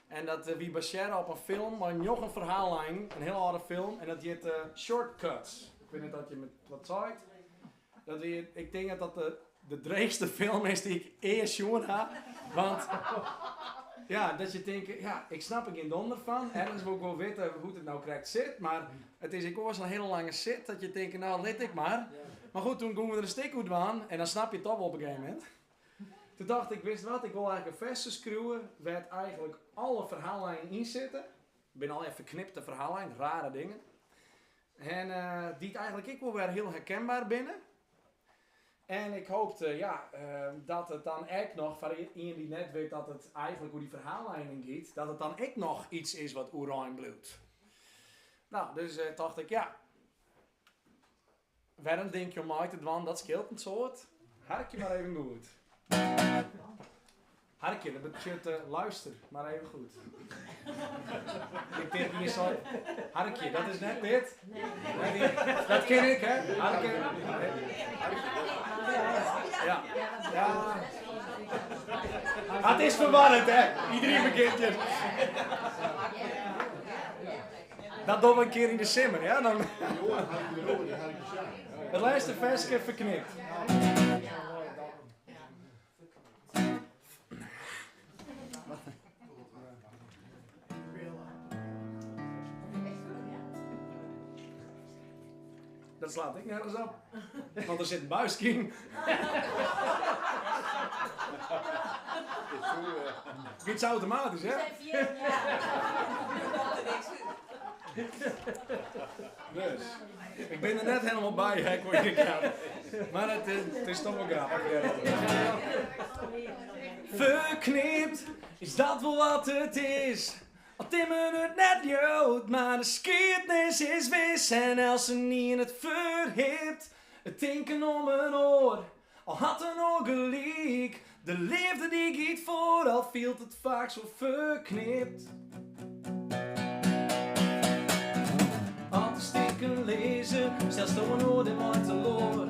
En dat wie baseren op een film, maar nog een verhaallijn, een heel oude film. En dat je het Shortcuts. Ik weet niet dat je me wat zegt. Dat ik denk dat de dreigste film is die ik eerst jongen heb. Want... Ja, dat je denkt, ja, ik snap er geen donder van. Ergens wil ik wel weten hoe het nou correct zit. Maar het is ik was een hele lange zit dat je denkt, nou, let ik maar. Maar goed, toen gingen we er een stik goed aan. En dan snap je het toch wel op een gegeven moment. Toen dacht ik, wist wat, ik wil eigenlijk een verse screwen. Waar eigenlijk alle verhaallijnen in zitten. Ik ben al even verknipte verhaallijn, rare dingen. En die het eigenlijk ik wel weer heel herkenbaar binnen. En ik hoopte dat het dan echt nog, voor iedereen die net weet dat het eigenlijk hoe die verhaallijning gaat, dat het dan echt nog iets is wat oerijn bloedt. Nou, dus dacht ik, ja, waarom denk je om uit te doen, dat scheelt een soort. Harkje maar even goed. Harkje, dat betekent luister, maar even goed. Ik denk hier zo, Harkje, dat is net dit. Nee. Dat ken ik, hè? Harkje. Ja. Het is verwarrend, hè? Iedereen begint je. Dat doen we een keer in de simmer, ja? Dan... Het laatste versje verknipt. Dat slaat ik nergens op. Want er zit een buisking. Iets automatisch, hè? Dus. Ik ben er net helemaal bij, hè, ik word je kan. Maar het is toch wel grappig. Verknipt, is dat wel wat het is? Al timmen het net jood, maar de geschiedenis is wis. En als ze niet in het verhipt, het tinken om een oor. Al had er nog gelijk, de liefde die giet voor, al viel het vaak zo verknipt. Al te stikken lezen, zelfs door een oor en wat te loor.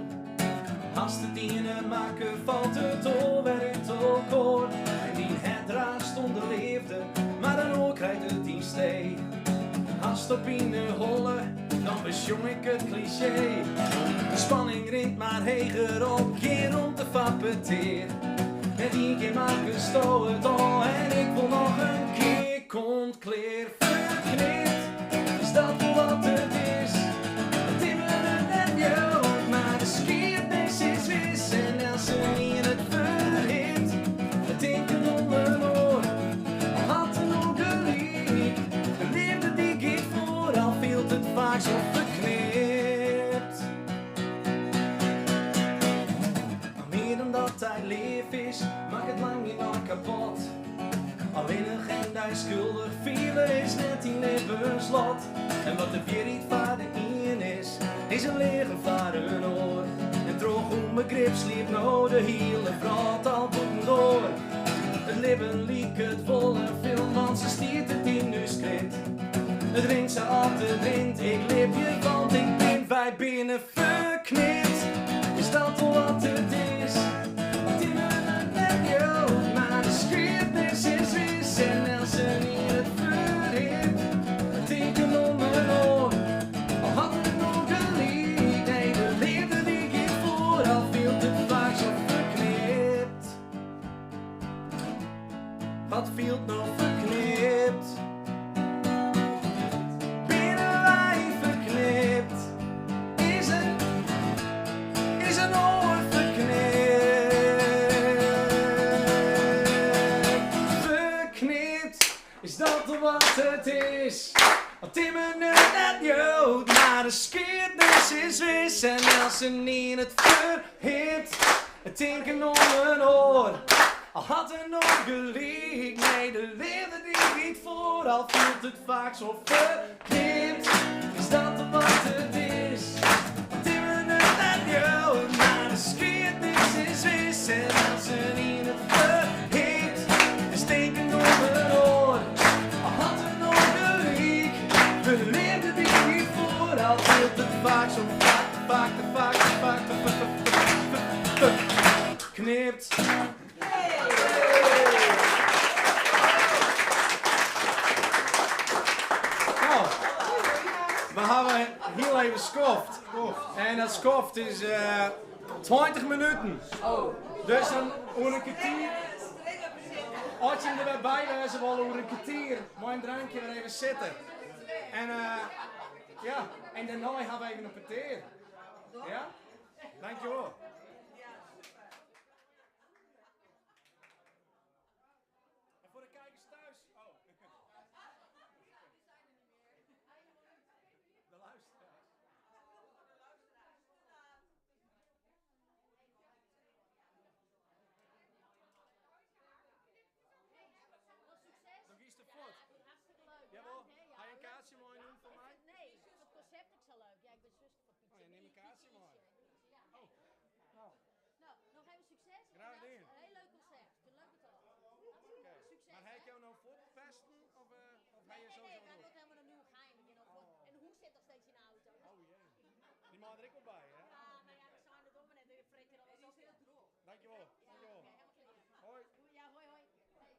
Als de dienen maken, valt het over in het koor. En die het raar stond de liefde, maar dan ook krijgt het die stee. Als het op in de holle, dan besjong ik het cliché. De spanning rint maar heger op, keer om te fapeteer. En die keer maken sto het al, en ik wil nog een keer komt kleer verknipt. Is dat wel wat het is? Het timmeren en jood, maar de geschiedenis is wis. En als ze niet in het verhit, het tinken om een oor. Al had er nog gelijk, de liefde die giet voor, al viel het vaak zo verknipt. Maar meer dan dat hij lief is, maakt het lang niet nog kapot. Alleen een geen schuldig vielen is net die levensslot. En wat de vier niet vader in is een lege vader oor. En droog om begrip sliep nou de hele vrot al boeten door. Het leven liek het volle film, want ze stiert het in de script. Het ringt ze af de wind, ik lip je, want ik ben wij binnen verknipt. Is dat al wat het is? Timmeren en jood, maar de geschiedenis is wis. En als ze niet het verhit, het tinken om een oor. Al had het nog gelijk, nee, de liefde die giet voor, al viel het vaak zo verknipt. Wat viel nog verknipt? Binnen wij verknipt, is een oor verknipt. Verknipt, is dat wat het is? Al timmen het net jood, maar de geschiedenis is wis. En als ze niet in het verhit, het tinken om een oor. Al had er nog gelijk, nee, de liefde die giet voor, al voelt het vaak zo verknipt. Is dat wat het is? Al timmen het net jood, maar de geschiedenis is wis. En als ze niet in het verhit, het tinken om een oor. Al had er nog gelijk, de liefde die giet voor, al voelt het vaak zo knipt. Nou, we hebben heel even skoft. En dat skoft is 20 minuten. Dus dan over een kwartier. Als je er bij wezen wil, over een kwartier, moet een drankje weer even zitten. En ja, en daarna gaan we even een peteer. Ja? Dankjewel. En voor de kijkers thuis. Oh. De luisteraars. Nog iets te voort. Hartstikke leuk. Jawel. Ja, Ga je een kaartje mooi doen voor mij? Nee, het concept is zo leuk. Ja, ik ben zuster van Pietje. Oh, je neemt een kaartje mooi. Ja. Oh. Nou, Nou, nog even succes. Graag Ja, gedaan. een heel leuk concert. Ik vind het leuk dat het oké. Succes. Maar heb ik jou nou voortpesten of ga je Nee, zo nee, ik zo ga doen? nooit helemaal naar nieuw geheim. Ik ben nog voor. En de hoes zit nog steeds in de auto. Oh jee. Die man er ik op bij, hè? Ja, maar ja, we zijn er dom en de vreet er alles op. Heel droog. Dankjewel. Dankjewel. Oké, helemaal klaar. Hoi. Ja, hoi, hoi. Hey.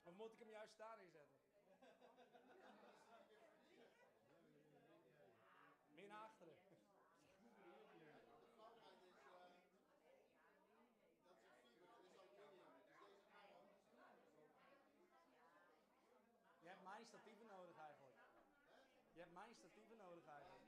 Of moet ik hem juist daarin zetten? Meer naar achteren. Je hebt mijn statieven nodig eigenlijk. Je hebt mijn statieven nodig eigenlijk.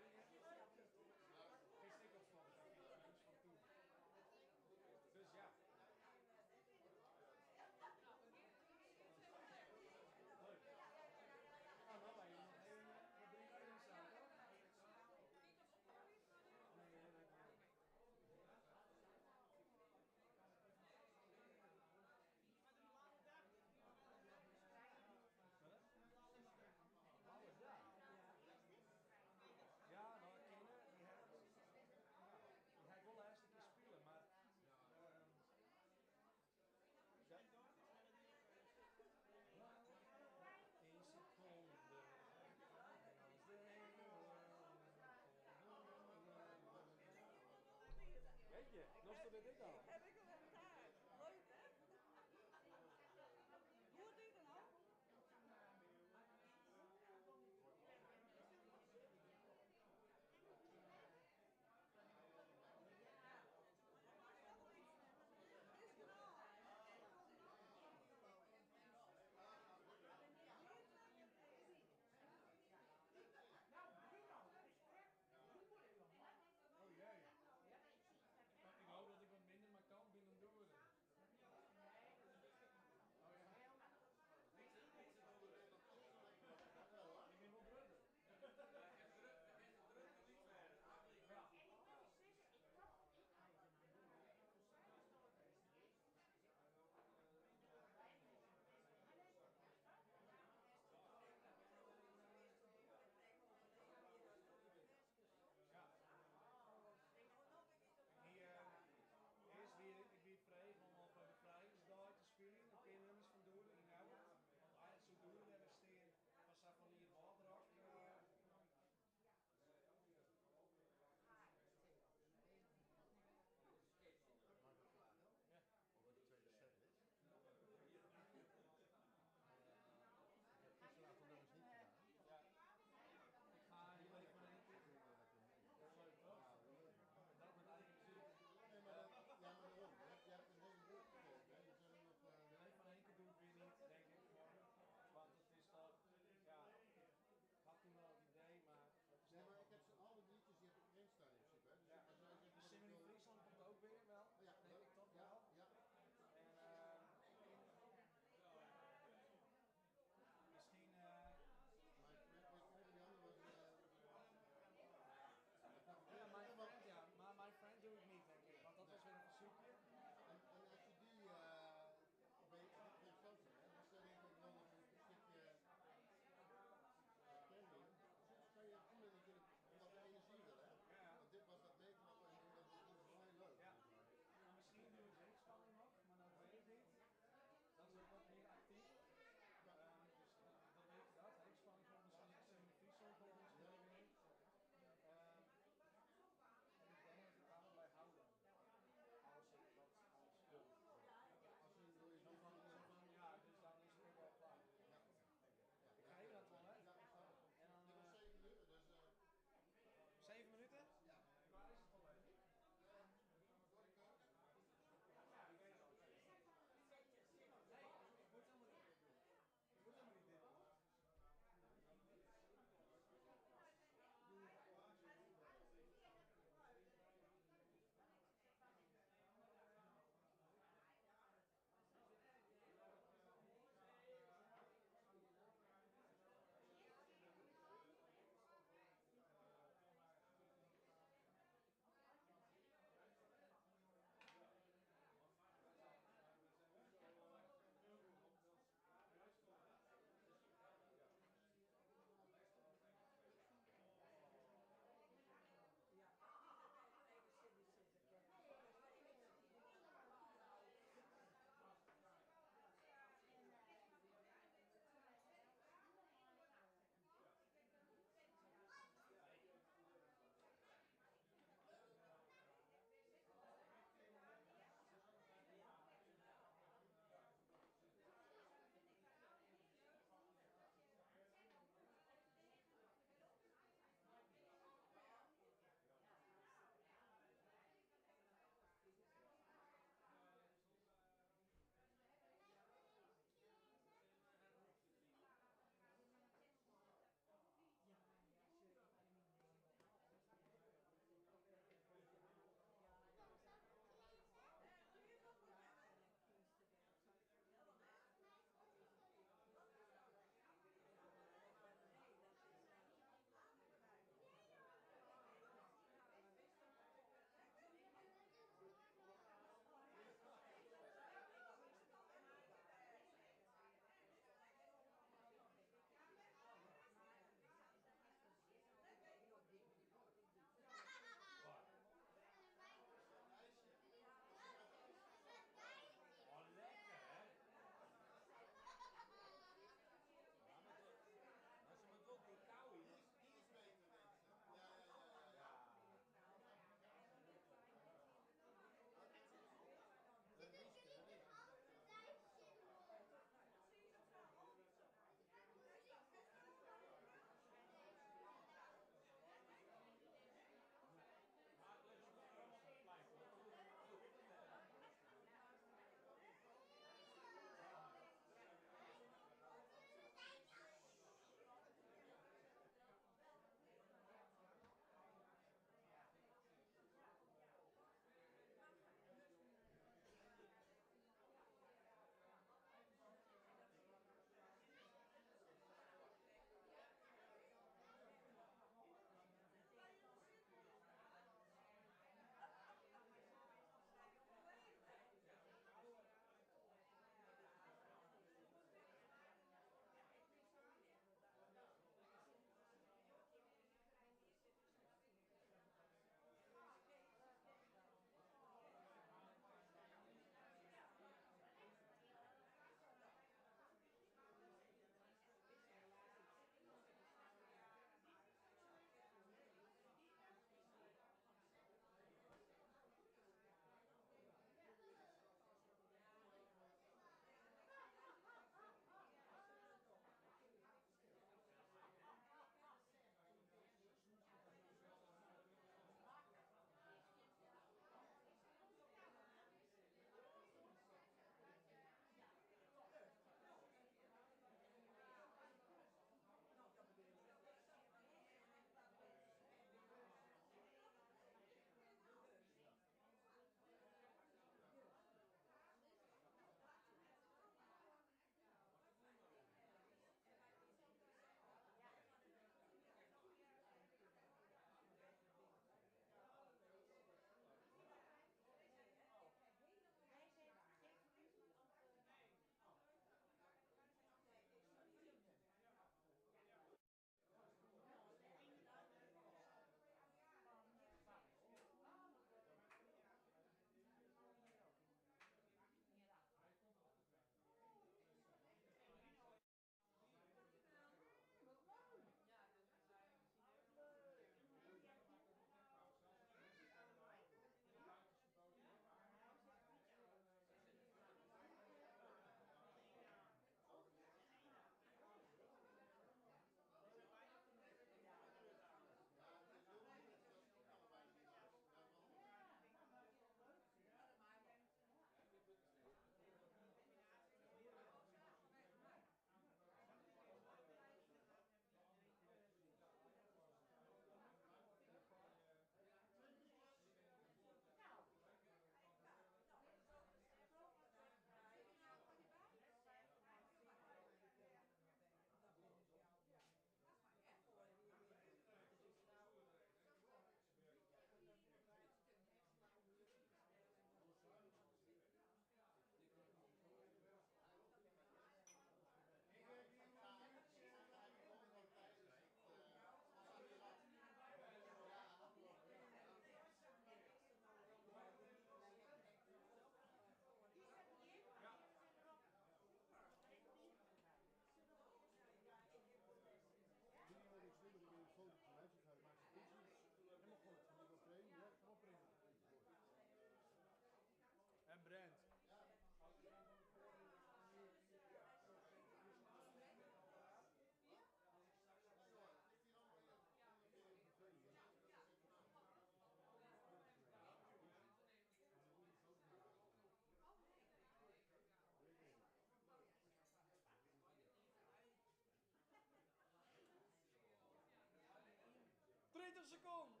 seconden.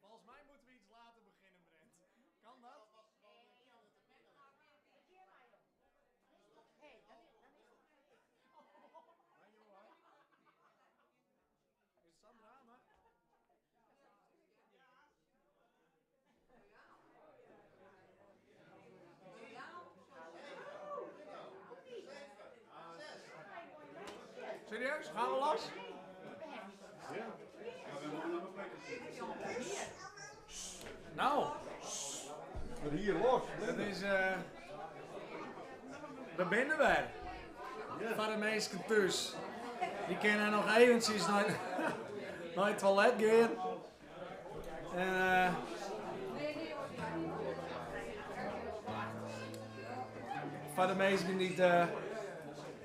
Volgens mij moeten we iets later beginnen, Brent. Kan dat? Is het zo'n drama? Serieus? Gaan we los? Nou, Maar hier los. dat is we binnen weer. Van de meesten thuis. Die kunnen nog eventjes naar het toilet gaan. En van de meesten die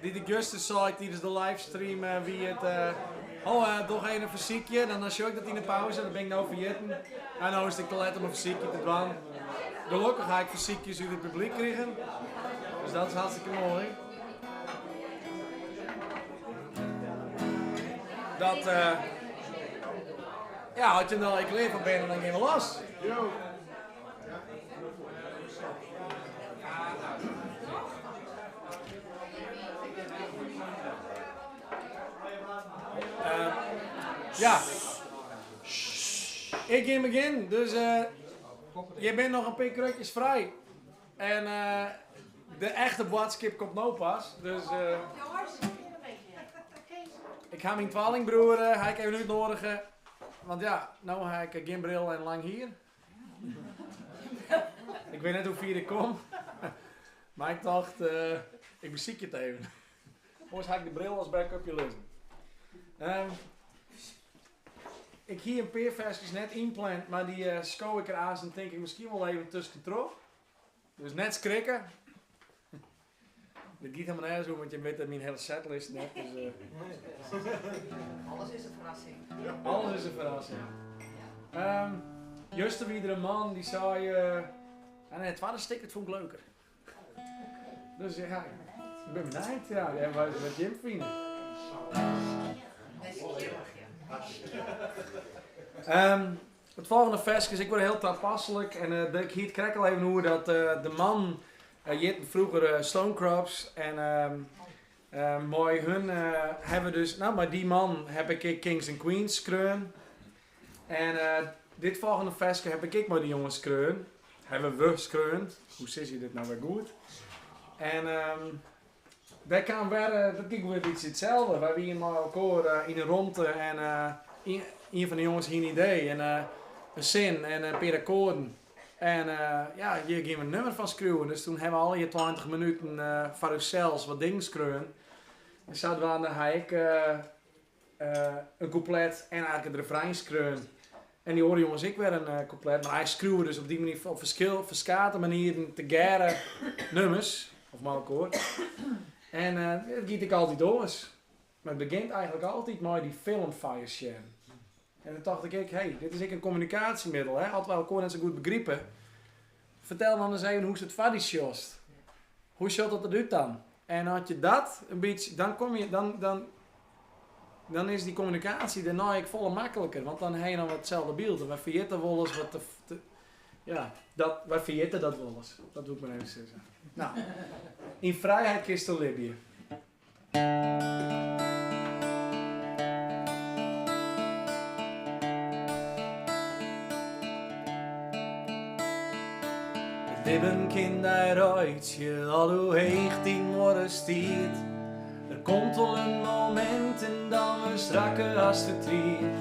de gusten site tijdens de livestream wie het toch een fysiekje, dan zie ik dat in de pauze, dan ben ik nou vergeten. En nou is ik te let om een fysiekje te doen. Gelukkig ga ik fysiekjes uit het publiek krijgen. Dus dat is hartstikke mooi. Dat ja, had je nou ik leer van binnen, dan gaan we los. Yo. Ja. Ik ga beginnen, dus je bent nog een paar krukjes vrij. En de echte bladskip komt nou pas. Dus ik ga mijn tweelingbroer hij even uitnodigen. Want ja, nou heb ik geen bril en lang hier. Ik weet net hoe vier ik kom. Maar ik dacht, ik beziek je het even. Anders ga ik de bril als backupje lussen. Ik hier een paar versjes net inplant, maar die schouw ik eraan en denk ik misschien wel even tussen terug. Dus net schrikken. Dat gaat helemaal nergens om, want je weet dat mijn hele setlist net is. Alles is een verrassing. Alles is een verrassing. Juist weer een man die zei, nee, het tweede stuk het vond ik leuker. Dus ja, ik ben benieuwd, ja, wat Jim vindt. Het volgende versje is, ik word heel toepasselijk en ik hier krijg al even hoe dat de man, je had vroeger Stonecrops en mooi hun hebben dus, nou maar die man heb ik Kings and Queens kreun en dit volgende versje heb ik maar die jongens kreun, hebben we skreun, hoe zit je dit nou weer goed en dat kan weer, dat ging weer iets hetzelfde, wij waren maar elkaar in een rondte en een van de jongens hier een idee en een zin en een paar akkoorden. En ja, hier gingen we een nummer van schreeuwen. Dus toen hebben we al je 20 minuten van onszelf wat dingen schreeuwen. En zouden we aan de hijk een couplet en eigenlijk het refrein schreeuwen. En die horen jongens ik weer een couplet. Maar hij schreeuwde dus op die manier op verschillende manieren te garen nummers. Of maar akkoord. En dat giet ik altijd door. Maar het begint eigenlijk altijd met die filmfire share. En dan dacht ik, hey, dit is een communicatiemiddel, hè? Hadden we elkaar net zo goed begrepen. Vertel dan eens even hoe ze het vadisjost. Hoe shot dat eruit dan? En had je dat een beetje, dan kom je, dan is die communicatie daarna ik volle makkelijker, want dan heb je dan hetzelfde beeld. Wij vergeten wel eens wat ja, wij vergeten dat wel eens. Dat doe ik maar even zeggen. Nou, in vrijheid kist te Libië. Libben kind daaruit, je al hoe heeg die morgen stiert. Er komt al een moment en dan we strakke als verdriet.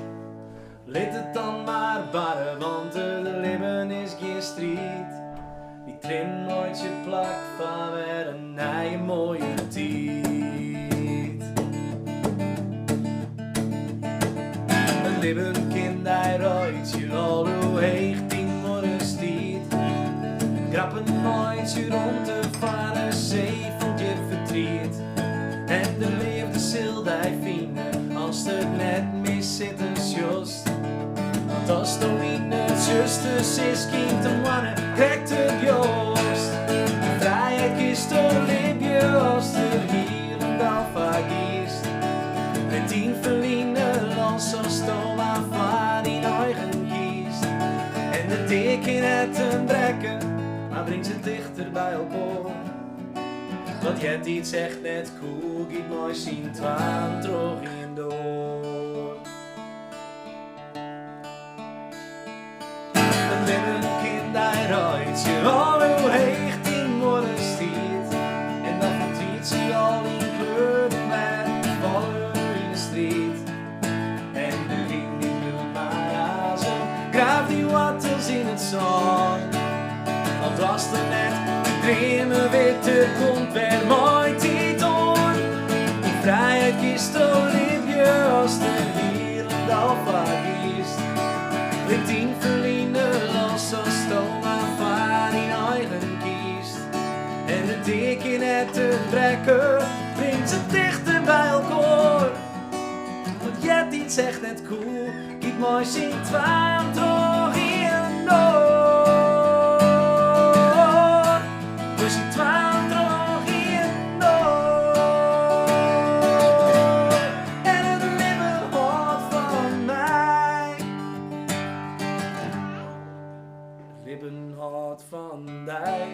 Let het dan maar barren, want de libben is geen strijd. Die trim nooit je plak van weer een nieuwe mooie tijd. Een libben kind daaruit, je al hoe heeg die morgen stiert. Grappen nooit je rond de varen zee van je verdriet. En de liefde zil die vinden als het net mis zit een just. Want als het om in het justus is, kind te mannen, krijgt het joost. De vrijheid is door Libië als er hier en dan vergiest. En Met die verliezen los als stoma van die eigen kiest. En de teken het een brekken, maar brengt ze dichter bij elkaar. Wat jij dit zegt net cool, giet mooi zien twaan terug in door. Een leven kind daar uitje, al hoe heeg die morgen stiert. En dan vertiet ze al in kleuren met vallen in de street. En de wind die bloedt maar razen, graaf die wattels in het zand. Al was er net dreamen witte komt weer mooi titel. Die vrijheid kiest al liefje als de wereld al verkiest. Brengt die verliezen los als stoma van die eigen kiest. En de dik in het trekken brengt ze dichter bij elkaar. Want jij dit zegt net cool, giet mooi zien twaalf terug in door. Van dij.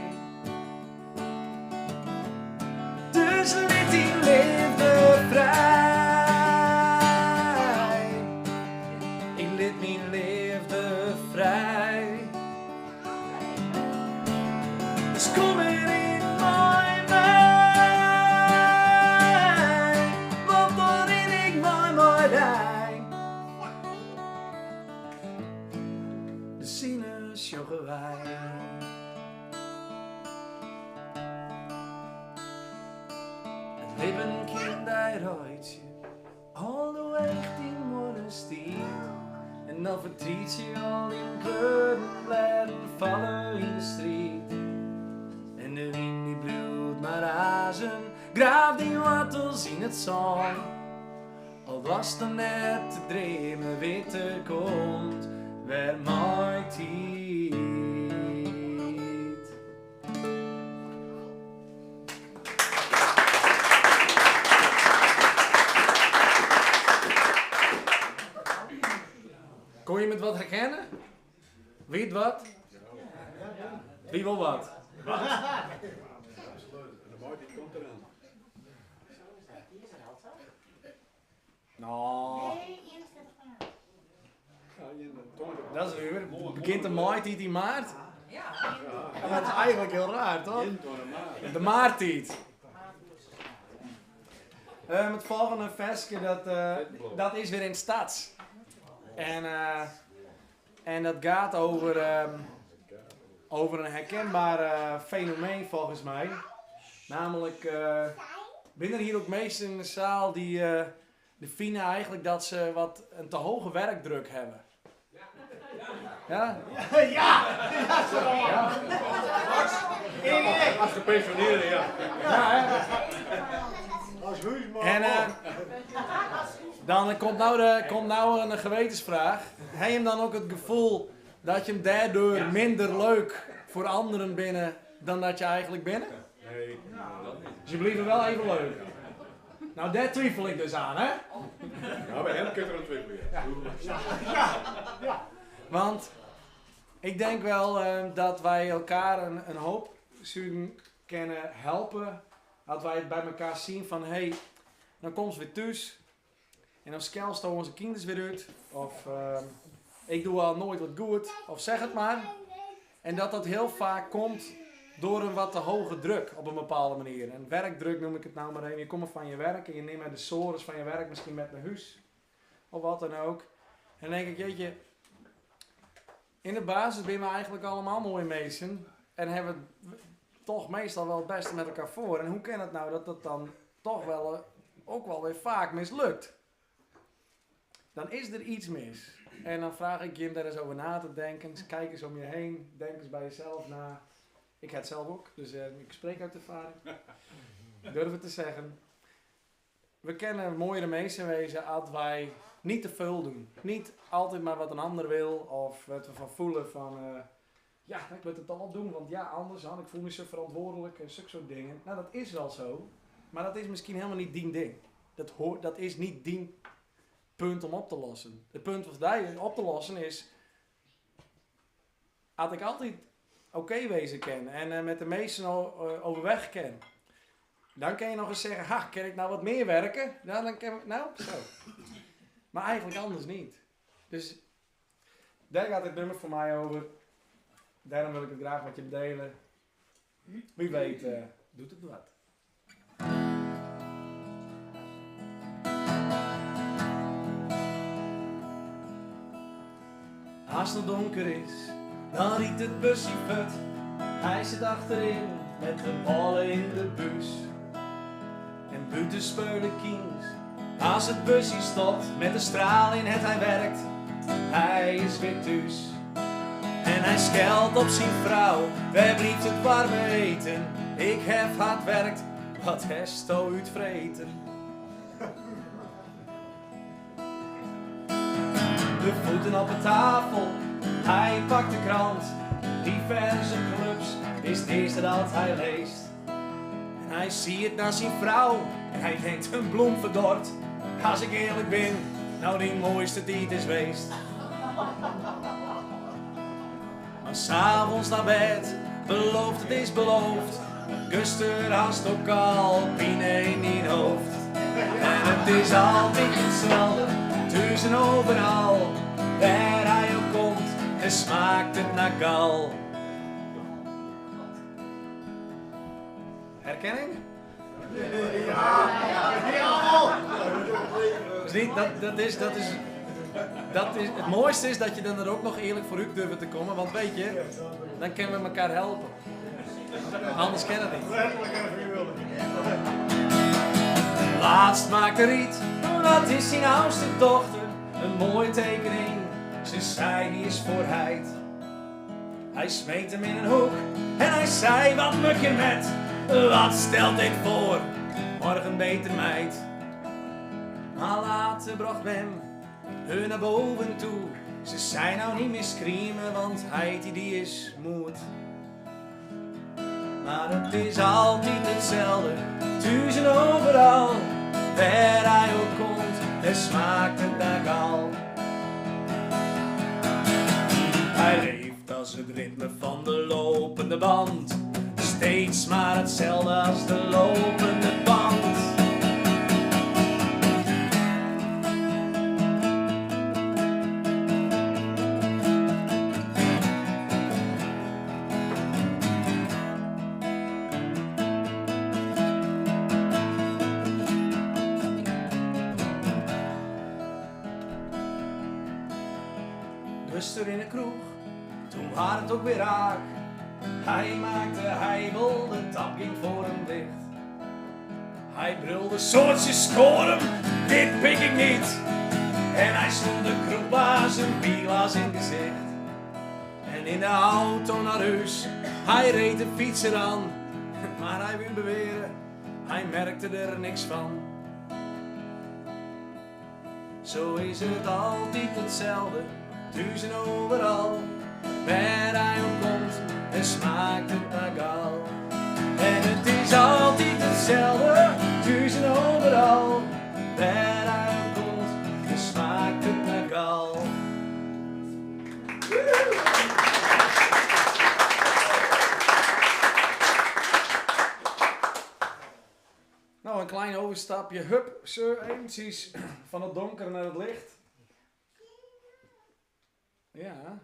Dus liet die liefde vrij. Ik liet mijn liefde vrij. Dus kom erin mooi mij, want daarin ik mooi rij. De sinus joggen wij. Leven kind uitje, al de weg die morgen stiert. En dan vertriet je al in kleuren blijven vallen in de street. En de wind die bloedt maar razen, graaf die wattels in het zand. Al was er net te dreamen, witte komt weer mooi tijd. Kon je met wat herkennen? Wie het wat? Wie wil wat? En de mooi die komt eraan. Nou, dat is weer. Begint de maart in maart? Ja. En dat is eigenlijk heel raar, toch? De maartiet. Het volgende versje, dat is weer in het stads. En dat gaat over een herkenbaar fenomeen volgens mij. Namelijk, binnen hier ook meesten in de zaal die vinden eigenlijk dat ze wat een te hoge werkdruk hebben. Ja? Ja! Als gepensioneerden, ja. Ja, hè? Als huisman. En dan komt nou een gewetensvraag. Heb je hem dan ook het gevoel dat je hem daardoor minder leuk voor anderen binnen dan dat je eigenlijk binnen? Nee. Dus je blijft wel even leuk. Nou, daar twijfel ik dus aan, hè? Ja, bij hem kun je er een twijfelen. Ja. Want ik denk wel dat wij elkaar een hoop zullen kunnen helpen. Dat wij het bij elkaar zien van, hey, dan komt ze weer thuis. En dan skelst onze kinders weer uit. Of ik doe al nooit wat goed. Of zeg het maar. En dat heel vaak komt door een wat te hoge druk op een bepaalde manier. En werkdruk noem ik het nou maar even. Je komt van je werk en je neemt de sores van je werk misschien met naar huis. Of wat dan ook. En dan denk ik, jeetje, in de basis ben we eigenlijk allemaal mooie mensen. En hebben we toch meestal wel het beste met elkaar voor. En hoe kan het nou dat dat dan toch wel ook wel weer vaak mislukt? Dan is er iets mis. En dan vraag ik je om daar eens over na te denken. Kijk eens om je heen. Denk eens bij jezelf na. Ik heb het zelf ook, dus ik spreek uit ervaring. Durf het te zeggen. We kennen mooiere mensen wezen als wij niet te veel doen. Niet altijd maar wat een ander wil. Of wat we van voelen van... ja, ik wil het dan al doen, want ja, anders dan. Ik voel me zo verantwoordelijk en zulke soort dingen. Nou, dat is wel zo. Maar dat is misschien helemaal niet die ding. dat is niet die punt om op te lossen. Het punt wat wij op te lossen is, had ik altijd oké wezen ken en met de meesten overweg ken. Dan kan je nog eens zeggen, ha, kan ik nou wat meer werken? Ja, dan kan ik, nou, zo. Maar eigenlijk anders niet. Dus daar gaat het nummer voor mij over. Daarom wil ik het graag met je delen. Wie weet, doet het wat. Als het donker is, dan riekt het busje put. Hij zit achterin met de ballen in de bus. En buiten spelen kings. Als het busje stopt met de straal in het hij werkt. Hij is weer thuis. En hij scheldt op zijn vrouw. Waar blieft het warme eten? Ik heb hard werkt. Wat heeft u uitvreten? De voeten op de tafel. Hij pakt de krant. Diverse clubs is het eerste dat hij leest. En hij ziet het naar zijn vrouw. En hij denkt een bloem verdord. Als ik eerlijk ben, nou die mooiste die het is geweest. Maar s'avonds naar bed, beloofd het is beloofd. Guster haast ook al pine in die hoofd. En het is altijd hetzelfde, tussen overal. Waar hij ook komt, en smaakt het naar gal. Herkenning? Dus niet, het mooiste is dat je dan er ook nog eerlijk voor u durft te komen, want weet je, dan kunnen we elkaar helpen. Anders kan het niet. Laatst maakte Riet, dat is zijn oudste dochter, een mooie tekening. Ze zei die is voor heid. Hij smeet hem in een hoek en hij zei wat muk je met. Wat stelt dit voor? Morgen beter meid. Maar later bracht Wem hun naar boven toe. Ze zei nou niet meer screamen, want hij die is moed. Maar het is altijd hetzelfde, tussen overal. Waar hij ook komt, er smaakt het naar gal. Hij leeft als het ritme van de lopende band. Steeds maar hetzelfde als de lopende band. Guster in de kroeg, toen had het ook weer raak. Hij maakte heibel, de tap ging voor hem dicht. Hij brulde, soortjes scoren, dit pik ik niet. En hij sloeg de kroegbaas een bierglas in het gezicht. En in de auto naar huis, hij reed de fietser aan. Maar hij wil beweren, hij merkte er niks van. Zo is het altijd hetzelfde, tussen overal. Waar hij ook komt, en smaakt het naar gal. En het is altijd hetzelfde, tussen overal. Waar hij ook komt, en smaakt het naar gal. Nou, een klein overstapje. Hup, zo eventjes van het donker naar het licht. Ja.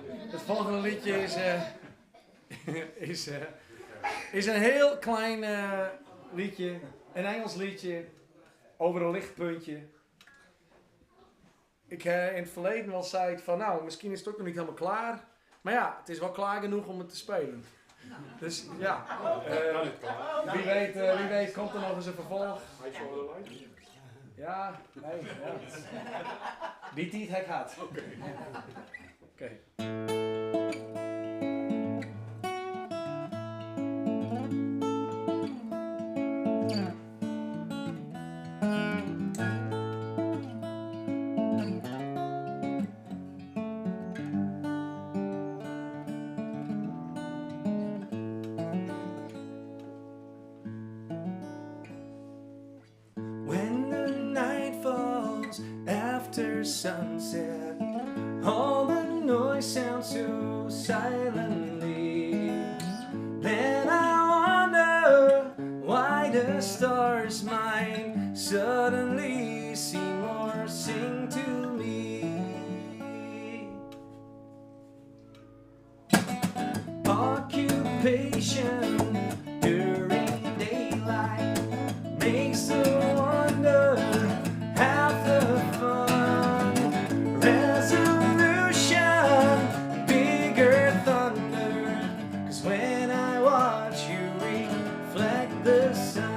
Het volgende liedje is een heel klein liedje. Een Engels liedje over een lichtpuntje. Ik in het verleden wel zei van nou, misschien is het ook nog niet helemaal klaar. Maar ja, het is wel klaar genoeg om het te spelen. Dus ja, wie weet komt er nog eens een vervolg. Ja, nee, ja. Die tijd heb ik gehad. Oké. sunset. All the noise sounds so silently. Then I wonder why the stars might suddenly seem or sing to me. Occupation during daylight makes the wonder half the fun. Resolution, bigger thunder. 'Cause when I watch you reflect the sun.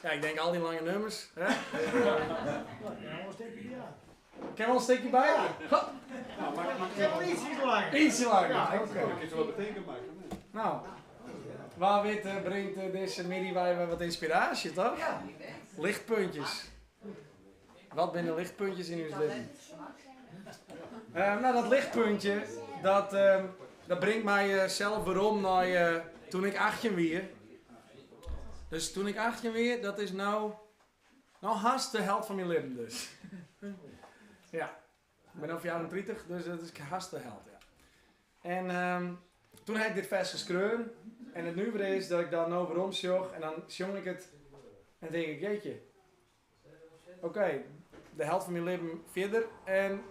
Ja, ik denk al die lange nummers. Hè? Ik heb wel een stukje bij. Goh, Nou, maar Ik heb wel ietsje langer. ietsje langer. Ja, Oké. ik kan zo wat betekenen maken. Nee. Nou, waar brengt deze middenwijver wat inspiratie, toch? Ja. Lichtpuntjes. Wat zijn de lichtpuntjes in uw leven? Nou, dat lichtpuntje, dat brengt mij zelf waarom naar toen ik 18 was. Dus toen ik 18 was, dat is nou haast de helft van mijn leven dus. Ja, ik ben over jaren 30, dus dat is haast de helft, ja. En toen heb ik dit vers geschreven. En het nu weer is dat ik dan nou waarom zong. En dan zong ik het. En denk ik, jeetje. Oké, de helft van mijn leven verder. En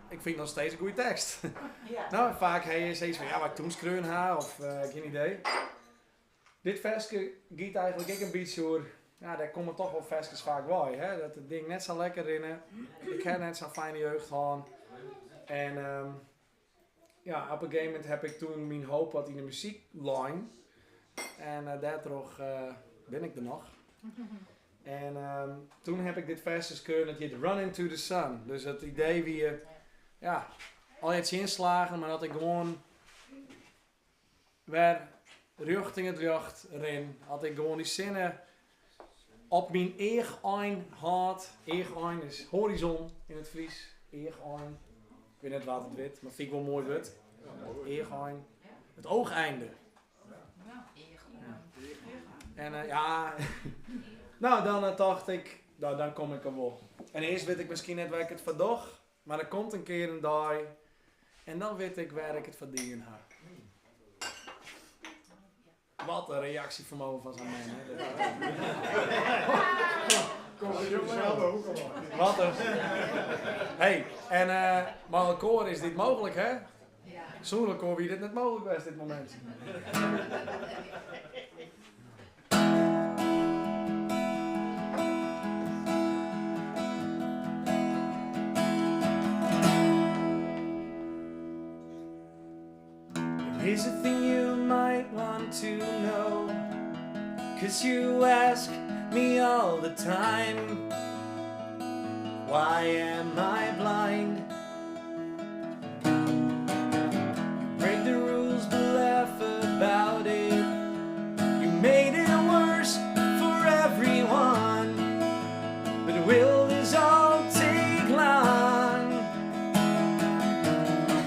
ik vind nog steeds een goede tekst. Ja. Nou, vaak heb je steeds van, ja, wat ik toen schreeuwen ha, of geen idee. Dit versje gaat eigenlijk ik een beetje door, ja, daar komen toch wel versjes vaak bij, hè. Dat het ding net zo lekker in. Ik heb net zo'n fijne jeugd gehad. En ja, op een gegeven moment heb ik toen mijn hoop wat in de muziekline. En daardoor ben ik er nog. En toen heb ik dit vers geschreven, dat je run into the sun. Dus het idee wie je, ja, al iets inslagen, maar dat ik gewoon weer richting het licht ren. Dat ik gewoon die zinnen op mijn eigen had. Eigen is horizon in het Fries. Eigen. Ik weet net wat het wit, maar vind ik wel mooi wit. Eigen. Het oogeinde. En ja, nou dan dacht ik, nou dan kom ik er wel. En eerst weet ik misschien net waar ik het verdoch, maar er komt een keer een dag en dan weet ik waar ik het verdienen heb. Wat een reactievermogen van zo'n man, hè. Komt er zelf ook al. Wat een... Hey, en maar een koor is dit mogelijk, hè? Zonder koor wie dit net mogelijk was, dit moment. Here's a thing you might want to know, 'cause you ask me all the time, why am I blind? You break the rules but laugh about it. You made it worse for everyone, but will this all take long?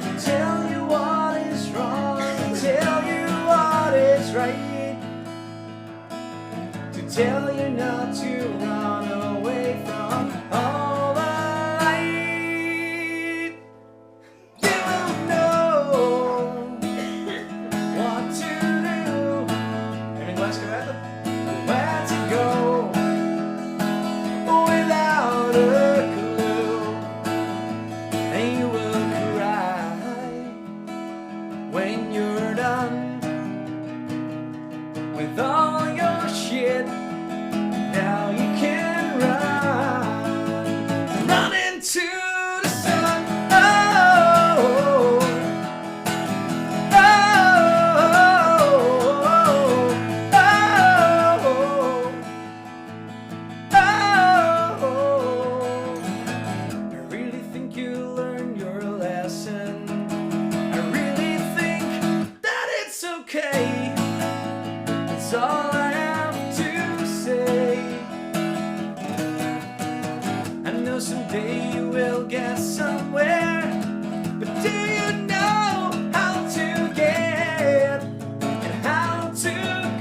To tell you what is wrong, to tell you what is right, to tell you not to run away from all the light. You will know what to do. Even glass gewetten? Where to go without a clue. And you will cry when you're done with all your shit. Now you can run into the sun. Oh, oh, oh, oh. I really think know someday you will get somewhere, but do you know how to get and how to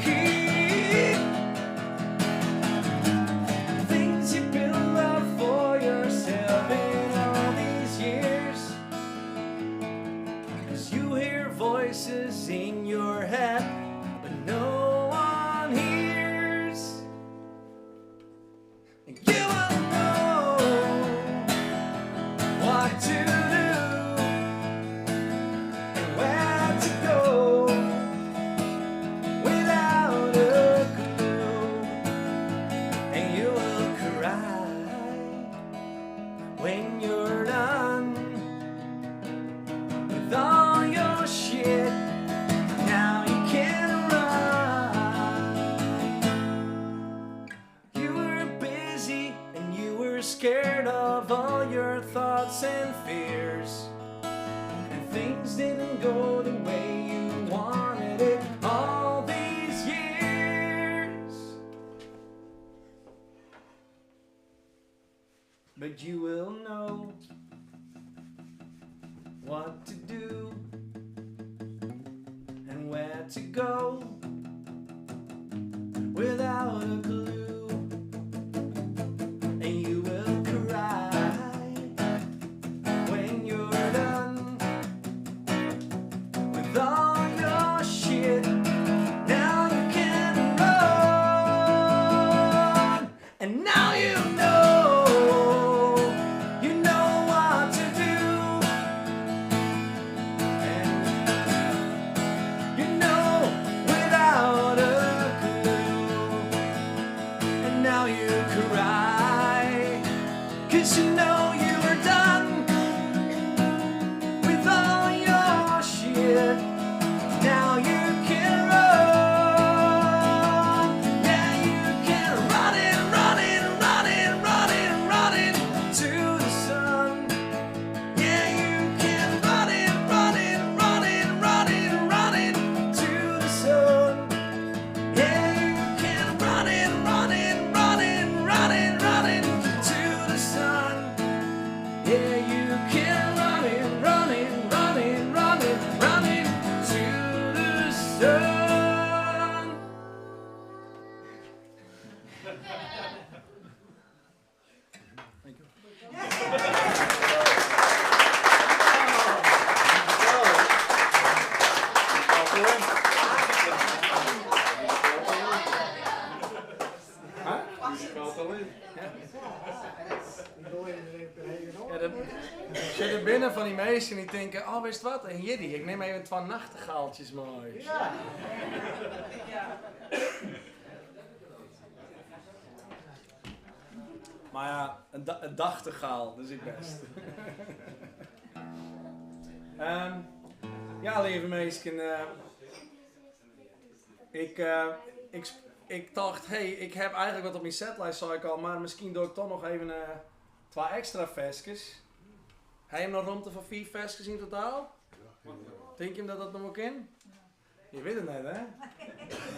keep things you build up for yourself in all these years? 'Cause you hear voices in your head, but no one hears. And you will know what to do and where to go without a clue. And you will cry when you're done with all your shit. Now you can run. You were busy and you were scared of all your thoughts and fears, and things didn't go the way you wanted it all these years. But you will know what to do and where to go without a clue. And you will cry when you're done with all your shit. Now you can run, and now you know what to do. And you know without a clue. And now you cry, 'cause you know you were done with all your shit. Now you can run. Yeah, you can run it, run it, run it, run it, run it to the sun. Yeah, you can run it, run it, run it, run it, run it to the sun. Yeah, you can run it, run it, run it, run it, run it to the sun. Yeah, you can run it, run it, run it, run it, run it to the sun. Thank you. Ja, zit er binnen van die meesten die denken, oh wist wat, een jiddy, ik neem even 2 nachtegaaltjes mooi. Ja. Maar ja, een dachtegaal, dus ik best. Ja, lieve meesten, ik dacht, hey, ik heb eigenlijk wat op mijn setlijst, zei ik al, maar misschien doe ik toch nog even 2 extra versjes. Heb je nog ruimte voor 4 versjes in totaal? Denk je hem dat dat nog ook in? Je weet het niet, hè?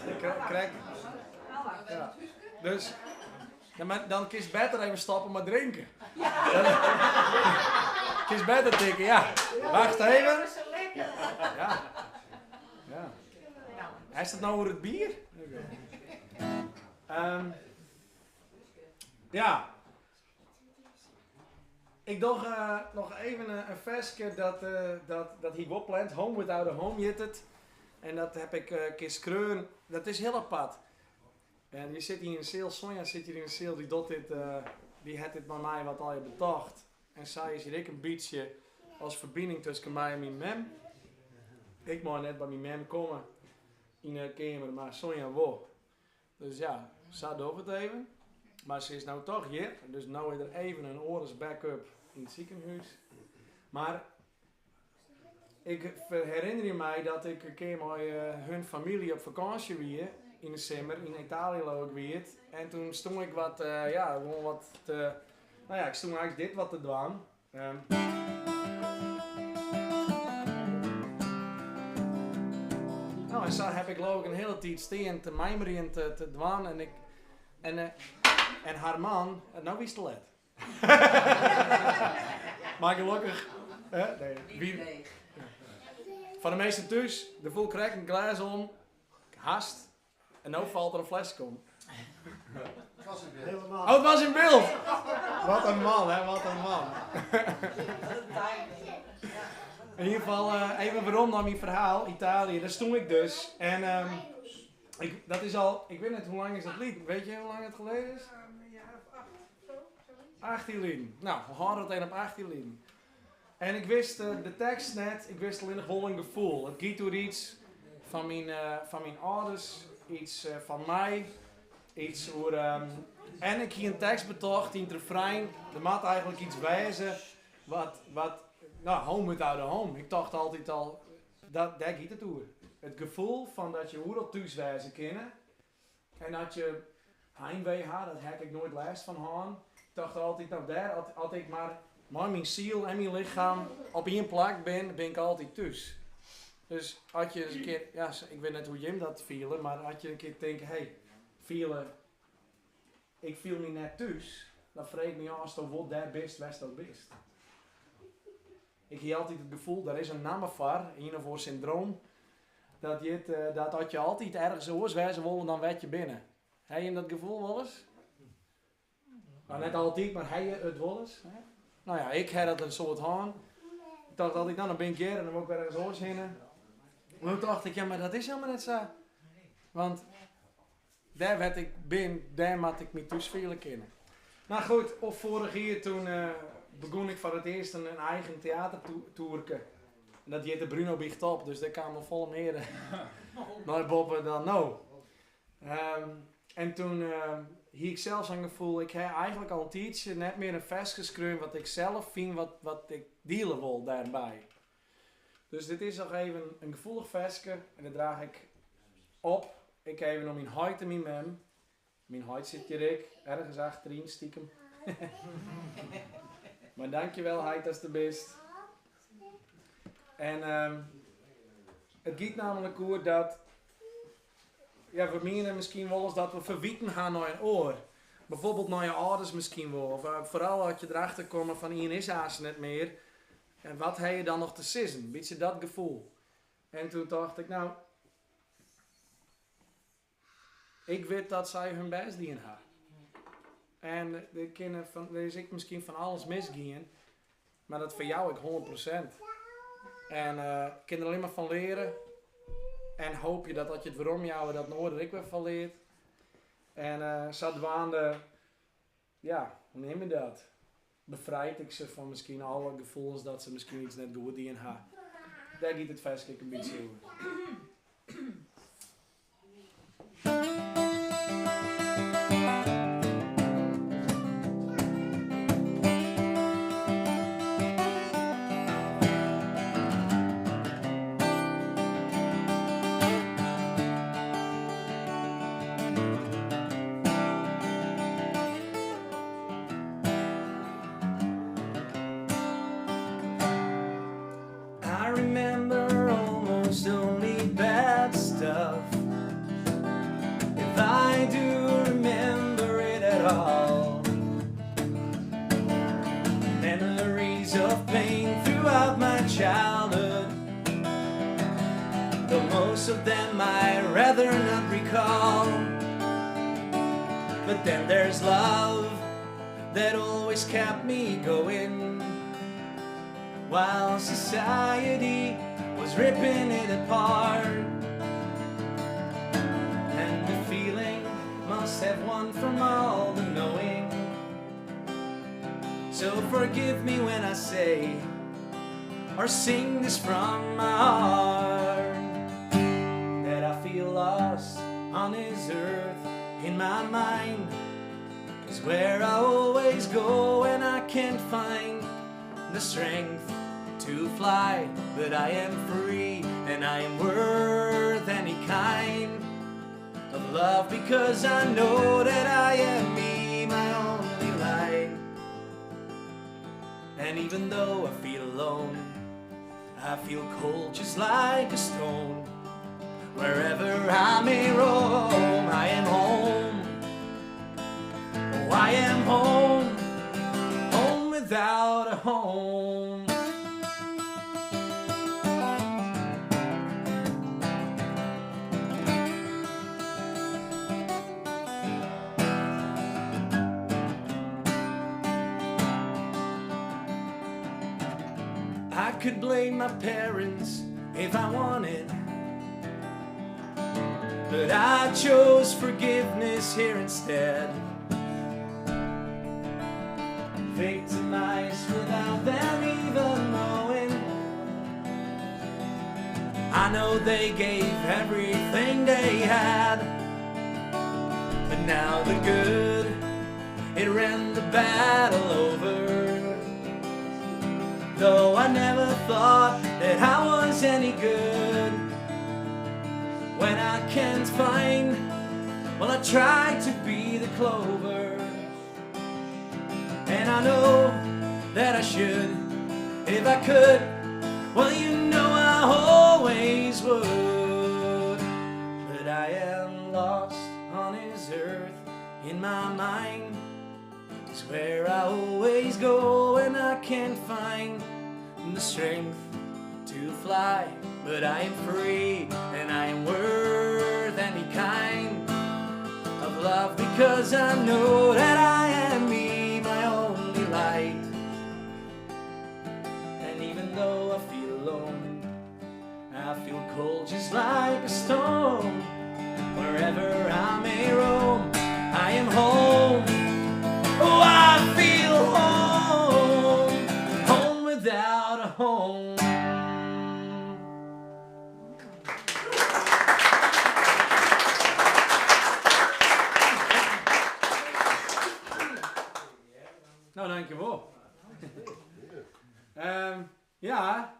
Ik krijg... Ja. Dus, ja, maar dan kies je beter even stoppen met drinken. Kies beter tikken, ja. Wacht even. Ja. Ja. Is dat nou over het bier? Ja. Ik dacht nog even een versje dat hier gepland, Home Without a Home heet het. En dat heb ik kist kreun. Dat is heel apart. En je zit hier in een cel, Sonja zit hier in een cel, die doet dit, die had dit bij mij wat al je bedacht. En zij is hier ik een beetje als verbinding tussen mij en mijn mem. Ik moet net bij mijn mem komen in de kamer, maar Sonja wou. Dus ja, ze doet het even. Maar ze is nou toch hier, dus nou is er even een oorlogs backup in het ziekenhuis. Maar ik herinner je mij dat ik een keer met hun familie op vakantie weer in de zomer in Italië ook weer. En toen stond ik wat, gewoon wat te, nou ja, ik stond eigenlijk dit wat te doen. Nou, en zo heb ik geloof ik een hele tijd steen te mijmeren te doen en haar man, nou wist het let. Maar gelukkig, nee, wie, leeg. van de meesten thuis, de voel krijgt een glas om, hast, en nu valt er een flesje om. Helemaal. Oh, het was in beeld! Wat een man, hè, wat een man. In ieder geval, even waarom dan mijn verhaal, Italië, daar stond ik dus. En dat is al, ik weet niet hoe lang is dat lied, weet je hoe lang het geleden is? 18 lieden. Nou, we hadden het een op 18 lieden. En ik wist de tekst net, ik wist alleen nog wel een gevoel. Het gaat door iets van mijn ouders, iets van mij, iets over... en ik ging een tekst betocht in het refrein, er moet eigenlijk iets wijzen wat nou, home without a home. Ik dacht altijd al, daar gaat het over. Het gevoel van dat je hoe thuis wijzen kennen en dat je heimwee had, dat heb ik nooit last van gehad. Ik dacht altijd, nou daar, als ik maar mijn ziel en mijn lichaam op één plek ben ik altijd thuis. Dus als je eens een keer, ja, ik weet niet hoe Jim dat viel, maar als je een keer denkt, hey, ik viel me net thuis, dan vraag ik me af wat daar best, west dat best. Ik heb altijd het gevoel, er is een naam voor, een voor syndroom, dat als je altijd ergens oorswijzen wil, dan werd je binnen. Heb je dat gevoel wel eens? Nou, net altijd, maar heb je het wel eens? Hè? Nou ja, ik heb dat een soort haan. Ik dacht altijd, nou dan ben ik hier en dan moet ik weer ergens oors heen. En toen dacht ik, ja maar dat is helemaal niet zo. Want daar werd ik ben, daar moet ik me toespelen kennen. Nou goed, of vorig jaar toen begon ik voor het eerst een eigen theatertoerke. En dat heette Bruno Biegt op, dus daar kwamen volle meer naar boven dan nou. En toen hier ik zelf zo'n gevoel, ik heb eigenlijk al een tijdje net meer een vers geschreven wat ik zelf vind, wat ik delen wil daarbij. Dus dit is nog even een gevoelig versje en dat draag ik op. Ik heb even nog mijn huid en mijn mem. Mijn huid zit hier ergens achterin, stiekem. Maar dankjewel, huid, dat is de best. En het gaat namelijk over dat, ja, we menen misschien wel eens dat we verwieten gaan naar een oor. Bijvoorbeeld naar je ouders misschien wel. Of vooral als je erachter komt van hier is haast niet meer. En wat heb je dan nog te sissen? Een beetje dat gevoel. En toen dacht ik, nou, ik weet dat zij hun best dienen hebben. En de kinderen van, er is ik misschien van alles misgaan. Maar dat voor jou ik 100%. En ik kan er alleen maar van leren. En hoop je dat als je het waarom jou dat noorden ik weer van leert. En zadwaande, ja, hoe neem je dat? Bevrijd ik ze van misschien alle gevoelens dat ze misschien iets net goed in hebben. Daar gaat het vast een beetje over. Of them I rather not recall. But then there's love that always kept me going, while society was ripping it apart. And the feeling must have won from all the knowing. So forgive me when I say or sing this from my heart, feel lost on this earth in my mind is where I always go when I can't find the strength to fly. But I am free and I am worth any kind of love, because I know that I am me, my only light. And even though I feel alone, I feel cold just like a stone. Wherever I may roam, I am home. Oh, I am home. without a home. I could blame my parents if I wanted, but I chose forgiveness here instead. Victimized without them even knowing. I know they gave everything they had, but now the good, it ran the battle over. Though I never thought that I was any good. When I can't find, well, I try to be the clover. And I know that I should, if I could. Well, you know I always would. But I am lost on this earth in my mind. It's where I always go and I can't find the strength to fly. But I am free and I am worth any kind of love, because I know that I am me, my only light. And even though I feel alone, I feel cold just like a stone. Wherever I may roam, I am home. Oh, I feel home, home without a home. Nou, dankjewel. Ja.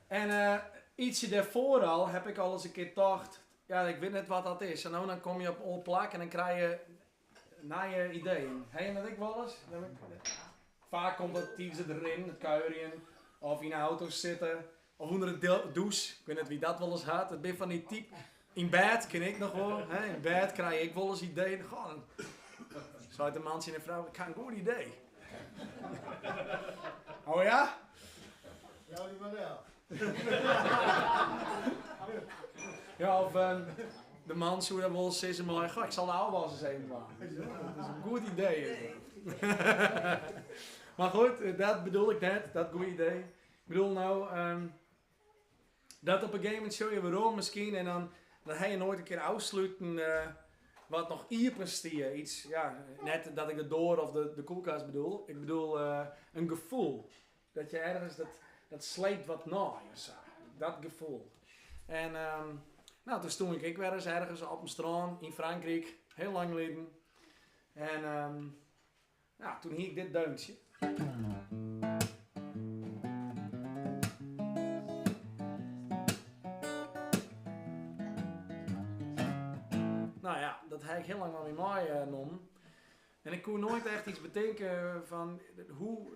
En ietsje daarvoor al heb ik al eens een keer gedacht, ja, ik weet net wat dat is. En nou, dan kom je op een plak en dan krijg je naar je ideeën. Heb je dat ik wel eens? Vaak komt dat tijdens het erin, het kuieren, of in de auto zitten, of onder de douche. Ik weet niet wie dat wel eens had. Het ben van die type. In bed ken ik nog wel. Hè? In bed krijg ik wel eens ideeën. Gewoon. Zou de man zien en vrouw, ik heb een goed idee. Oh ja? Ja, die maar wel. Ja, of de man zou dat wel eens zeggen, maar ik zal de afwas eens even maken. Dat is een goed idee. Maar goed, dat bedoel ik net, dat goed idee. Ik bedoel nou, dat op een gegeven moment show je waarom misschien en dan heb je nooit een keer uitsluiten wat nog hier presteert. Iets, ja, net dat ik de door of de koelkast bedoel. Ik bedoel een gevoel. Dat je ergens, dat sleept wat na je zo. Dat gevoel. En nou, toen stond ik weer eens ergens op een strand in Frankrijk, heel lang geleden. En nou, toen hield ik dit deuntje. Nou ja, dat heb ik heel lang al in mij genomen. En ik kon nooit echt iets bedenken van hoe.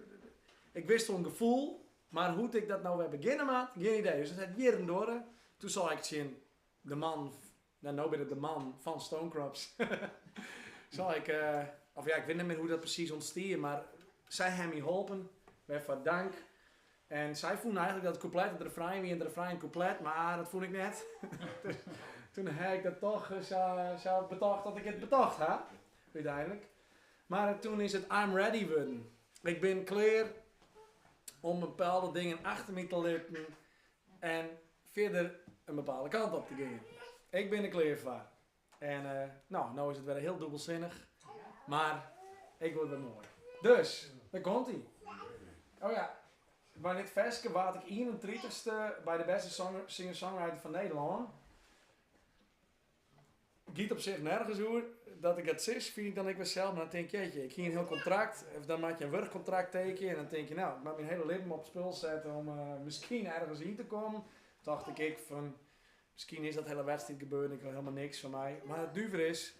Ik wist wel een gevoel, maar hoe ik dat nou weer beginnen had, geen idee. Dus het had weer een door. Toen zag ik zien, de man, nou ben ik de man van Stone Crops. Zag ik, of ja, ik weet niet meer hoe dat precies ontstond, maar zij hebben me geholpen, waarvoor dank. En zij vonden eigenlijk dat het compleet, het refrein wie en het refrein compleet, maar dat vond ik net. Dus toen heb ik dat toch zo bedacht dat ik het bedacht had, uiteindelijk. Maar toen is het I'm ready geworden. Ik ben klaar om bepaalde dingen achter me te laten en verder een bepaalde kant op te gaan. Ik ben er klaar voor. En nou is het weer heel dubbelzinnig, maar ik word wel mooi. Dus, daar komt ie. Oh ja, bij dit festje was ik 31ste bij de beste singer-songwriter van Nederland. Giet op zich nergens hoor dat ik het zes vind dan ik wel zelf, maar dan denk je, ik ging een heel contract, of dan maak je een werkcontract tekenen en dan denk je, nou, ik maak mijn hele leven op spul zetten om misschien ergens in te komen. Dacht ik van, misschien is dat hele wedstrijd gebeurd, ik wil helemaal niks van mij. Maar het duver is,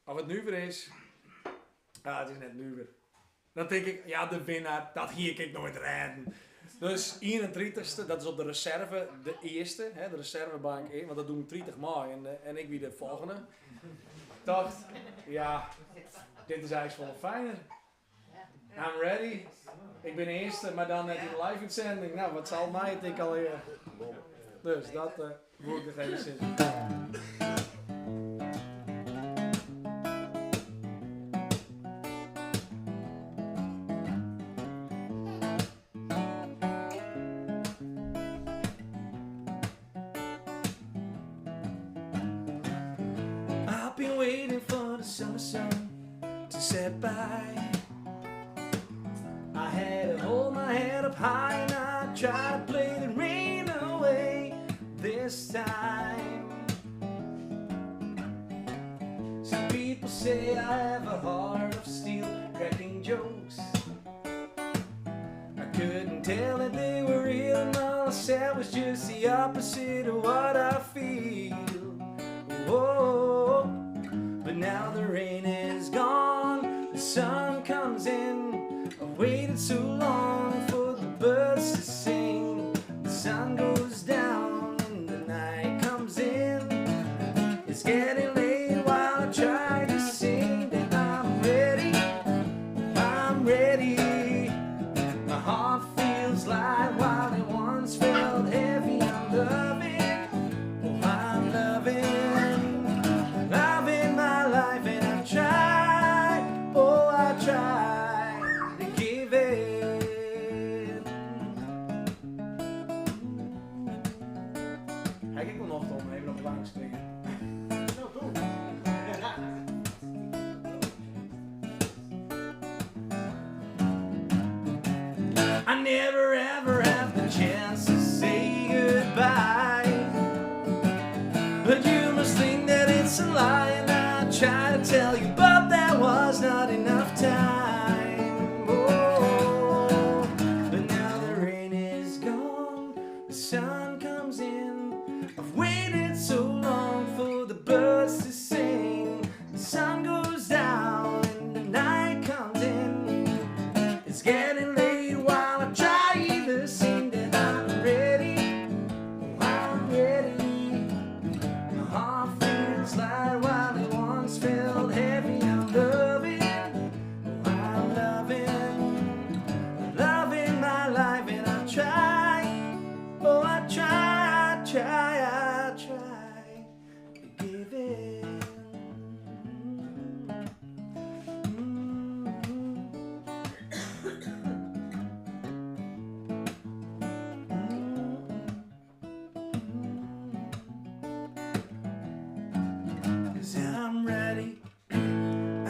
of het duver is, het is net duver. Dan denk ik, ja, de winnaar, dat hier kan ik nooit redden. Dus 31ste, dat is op de reserve, de eerste, hè, de reservebank 1, want dat doen we 30 maal en ik wie de volgende. Dacht, ja, dit is eigenlijk wel fijner. I'm ready. Ik ben eerste, maar dan net in de live uitzending. Nou, wat zal mij het ik alweer. Dus dat moet ik nog even zitten. I've been waiting for the summer sun to set by. I had to hold my head up high and I tried to play the rain away this time. Some people say I have a heart of steel, cracking jokes. I couldn't tell that they were real, and all I said was just the opposite of what I feel. Whoa, but now the rain is gone, the sun comes in. I've waited so long for the birds to sing. The sun goes down and the night comes in. It's getting late while I try to sing that I'm ready, I'm ready. My heart feels light while it once felt heavy. I'm loving, oh I'm loving, loving my life, and I try, oh I try. Ik wil nog om even op de bank springen. I never ever have the chance to say goodbye, but you must think that it's a lie, and I try to tell you, but there was not enough time. Oh, but now the rain is gone, the sun comes in. I've waited so long for the birds to sing. The sun goes down and the night comes in. It's getting late while I try to sing that I'm ready, I'm ready. My heart feels light while it once felt heavy. I'm loving, oh I'm loving, loving my life, and I try, oh I try, I try to give in. Cause I'm ready, and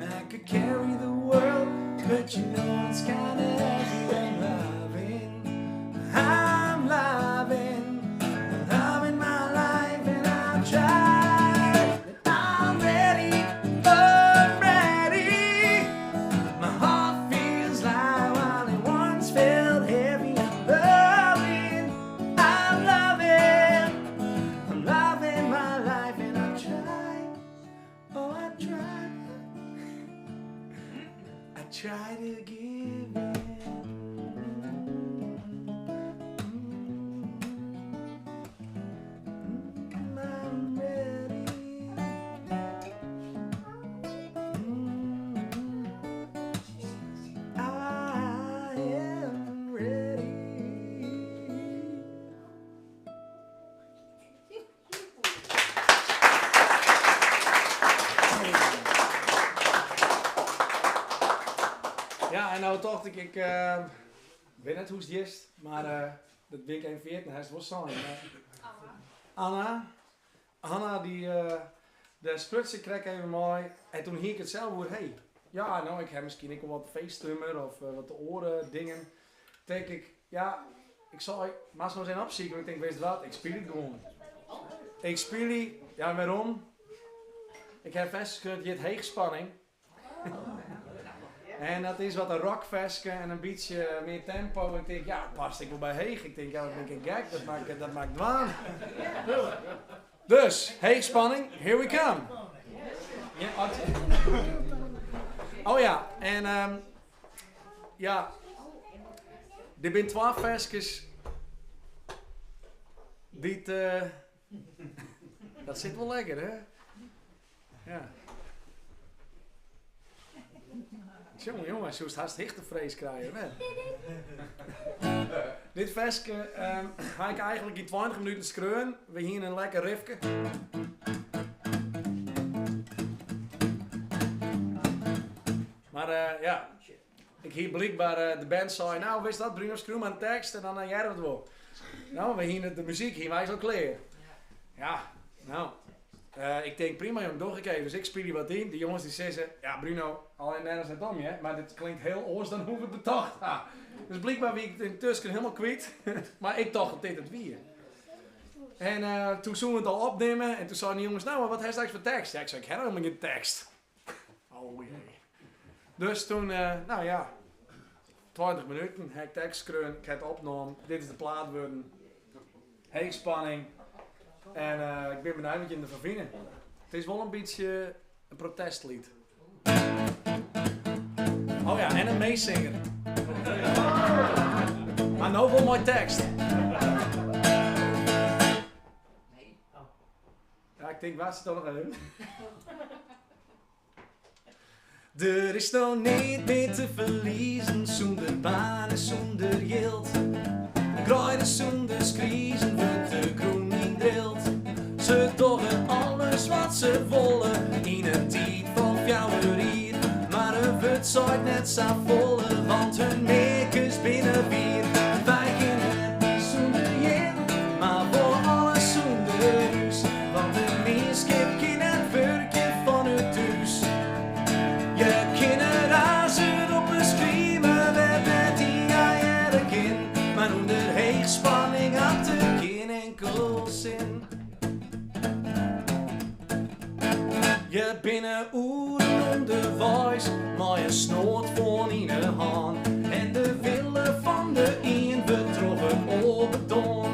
I could carry the world, but you know it's kinda heavy. I'm loving, loving my life, and I try. I'm ready, oh ready. My heart feels light while it once felt heavy. I'm loving, I'm loving my life, and I try, oh I try to give in. I'm ready. I am ready. Ja, en nou dacht ik weet net hoe het is, maar dat ben ik even vergeten, hij is wel saai. Anna, die de sprutsen kreeg even mooi. En toen hier ik het zelf hoor, hey, ja, nou, ik heb misschien ook wel wat feestummer of wat de oren dingen. Denk ik, ja, ik zal maar zo zijn opzieken. Ik denk, weet je wat, ik speel het gewoon. Ik speel die, ja, waarom? Ik heb vastgeschud, je hebt heegspanning. En dat is wat een rockveske en een beetje meer tempo. Ik denk, ja, past ik wel bij heeg. Ik denk, ja, dat ben ik een gek, dat maakt dwaan. Dus, heegspanning, here we come. Ja, oh ja, en ja, er zijn 12 versjes. Dat zit wel lekker, hè? Ja. Jongen, zo is het haast hichtevrees krijgen. Hè? Dit versje ga ik eigenlijk in 20 minuten schreeuwen. We hier een lekker riffje. Maar ja, ik hier blijkbaar de band zei, nou wist dat, Bruno schreeuw maar een tekst en dan jij het wel. Nou, we hier de muziek, hier wij zo kleren. Ja, nou. Ik denk prima jong, doe ik even. Dus ik speel hier wat in. De jongens die zeggen, ja Bruno, alleen nergens net om je, maar dit klinkt heel oors dan hoe we het betocht. Ja. Dus blijkbaar wie ik intussen helemaal kwijt. Maar ik dacht dat dit het wie. En toen zouden we het al opnemen en toen zeiden de jongens, nou maar wat heeft hij voor tekst? Ja, ik zei, ik heb helemaal geen tekst. Oh jee. Dus toen, nou ja, 20 minuten, heb ik tekst geschreven, ik heb het opgenomen. Dit is de plaat worden. Heegspanning. En ik ben benieuwd wat je in de vervinden. Het is wel een beetje een protestlied. Oh ja, en een meezinger. Maar nou wel mooi tekst. Ja, ik denk, waar zit het nog in? Er is nog niet meer te verliezen, zonder banen, zonder geld. Kruiden zonder skriezen, wordt de groen niet drilt. Ze doggen alles wat ze willen, in een tijd van fjouwerier. Maar hun wordt zooit net zo volle, want hun makers binnen bier. Wij kunnen niet zonder je, maar voor alles zonder huis. Want een mens heeft geen werkje van het huis. Je kinderen razen op een screamen, werd net die eieren kin. Maar onder heegspanning had er geen enkel zin. Je binnen oeren onderwijs, maar je snoort van in de hand. En de willen van de een betrokken op het don.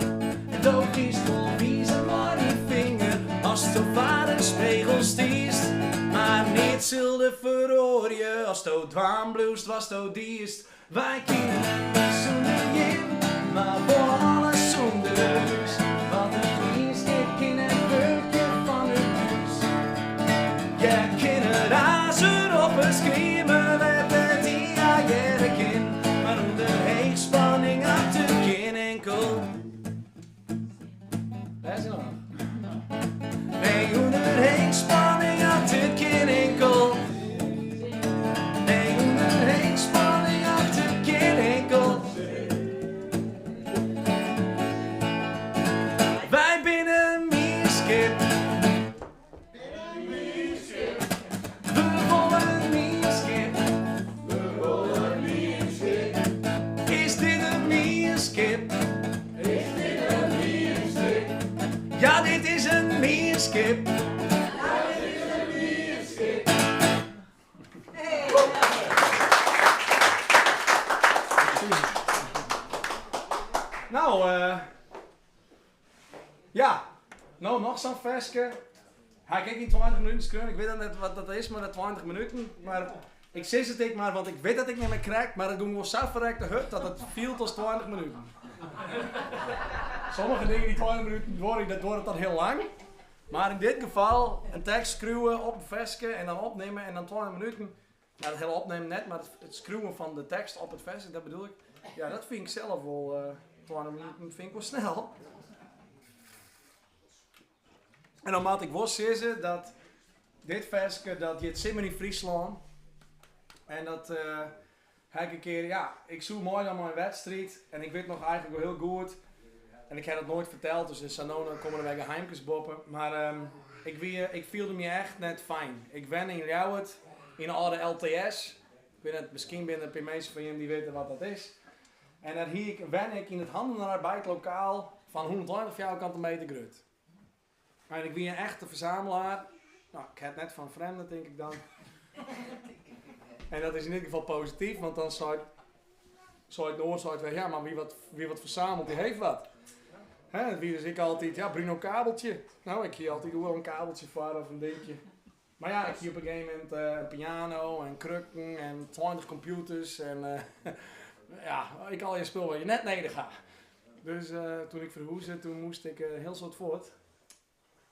En dat is wel wiezen maar die vinger, als de vader spiegel stiest. Maar niet zullen verhoor je, als het dwaan bloest was het diest. Wij kunnen niet zonder je, maar voor alles zonder huis. Want het liefst ik in het werkje van het huis. Je kinderen razen op een screamen, met het die kind. Maar onder heegspanning had er geen enkel. Daar is hij nog. Nee, onder heegspanning had er geen enkel. Nee, onder heegspanning had er geen enkel. Wij binnen Mierskip. We wollen Mierskip. Is dit een Mierskip? Ja, dit is een Mierskip. Nou, ja. Nou, nog zo'n versje. Ga ik in 20 minuten schreeuwen. Ik weet dan net wat dat is, maar dat 20 minuten. Maar ik zeg het ik maar, want ik weet dat ik niet meer krijg. Maar dat doen we zo verrekte hut dat het viel tot 20 minuten. Sommige dingen die 20 minuten worden, dat wordt dan heel lang. Maar in dit geval, een tekst schreeuwen op een versje en dan opnemen en dan 20 minuten. Nou, het hele opnemen net, maar het schreeuwen van de tekst op het versje, dat bedoel ik. Ja, dat vind ik zelf wel, 20 minuten vind ik wel snel. En dan moet ik wel zeggen dat dit versje, dat je het simmer in Friesland. En dat heb ik een keer, ja, ik zoek mooi naar mijn wedstrijd. En ik weet nog eigenlijk wel heel goed. En ik heb het nooit verteld, dus in Sanona komen er weer geheimjes boppen. Maar ik voelde me echt net fijn. Ik ben in Ljouwert, in de oude LTS. Misschien ben er mensen van jullie die weten wat dat is. En daar ben ik in het handel- en arbeidslokaal van 120 vierkante meter groot. En ik ben een echte verzamelaar. Nou, ik heb het net van vreemden, denk ik dan. En dat is in ieder geval positief, want dan zou het oorzaak weer, ja, maar wie wat verzamelt, die heeft wat. Hè, wie dus ik altijd, ja, Bruno kabeltje. Nou, ik hier altijd wel een kabeltje voor of een dingetje. Maar ja, ik hier op een gegeven moment een piano en krukken en 20 computers en ja, ik al je spul waar je net neder gaat. Dus toen ik verhuisde, toen moest ik heel soort voort.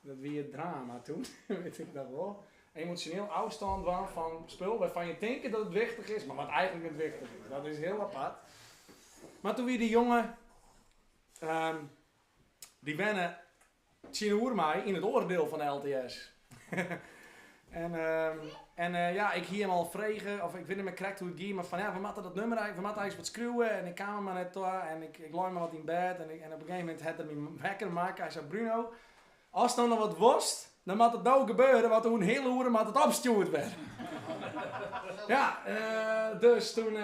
Dat weer het drama toen, weet ik nog wel. emotioneel afstand van spul waarvan je denkt dat het wichtig is, maar wat eigenlijk niet wichtig is. Dat is heel apart. Maar toen wie die jongen, die wennen 10 uur mij in het oordeel van de LTS. Ja, ik hier hem al vregen, of ik weet niet meer correct hoe het ging, maar van ja, we moeten dat nummer eigenlijk, we moeten eigenlijk wat schreeuwen en ik kwam maar net daar en ik looi me wat in bed en op een gegeven moment had hij me wekker maken. Hij zei, Bruno, als het nou nog wat was, dan moet het nou gebeuren, want toen een hele uur moet het opgestuurd werden. Ja, dus toen,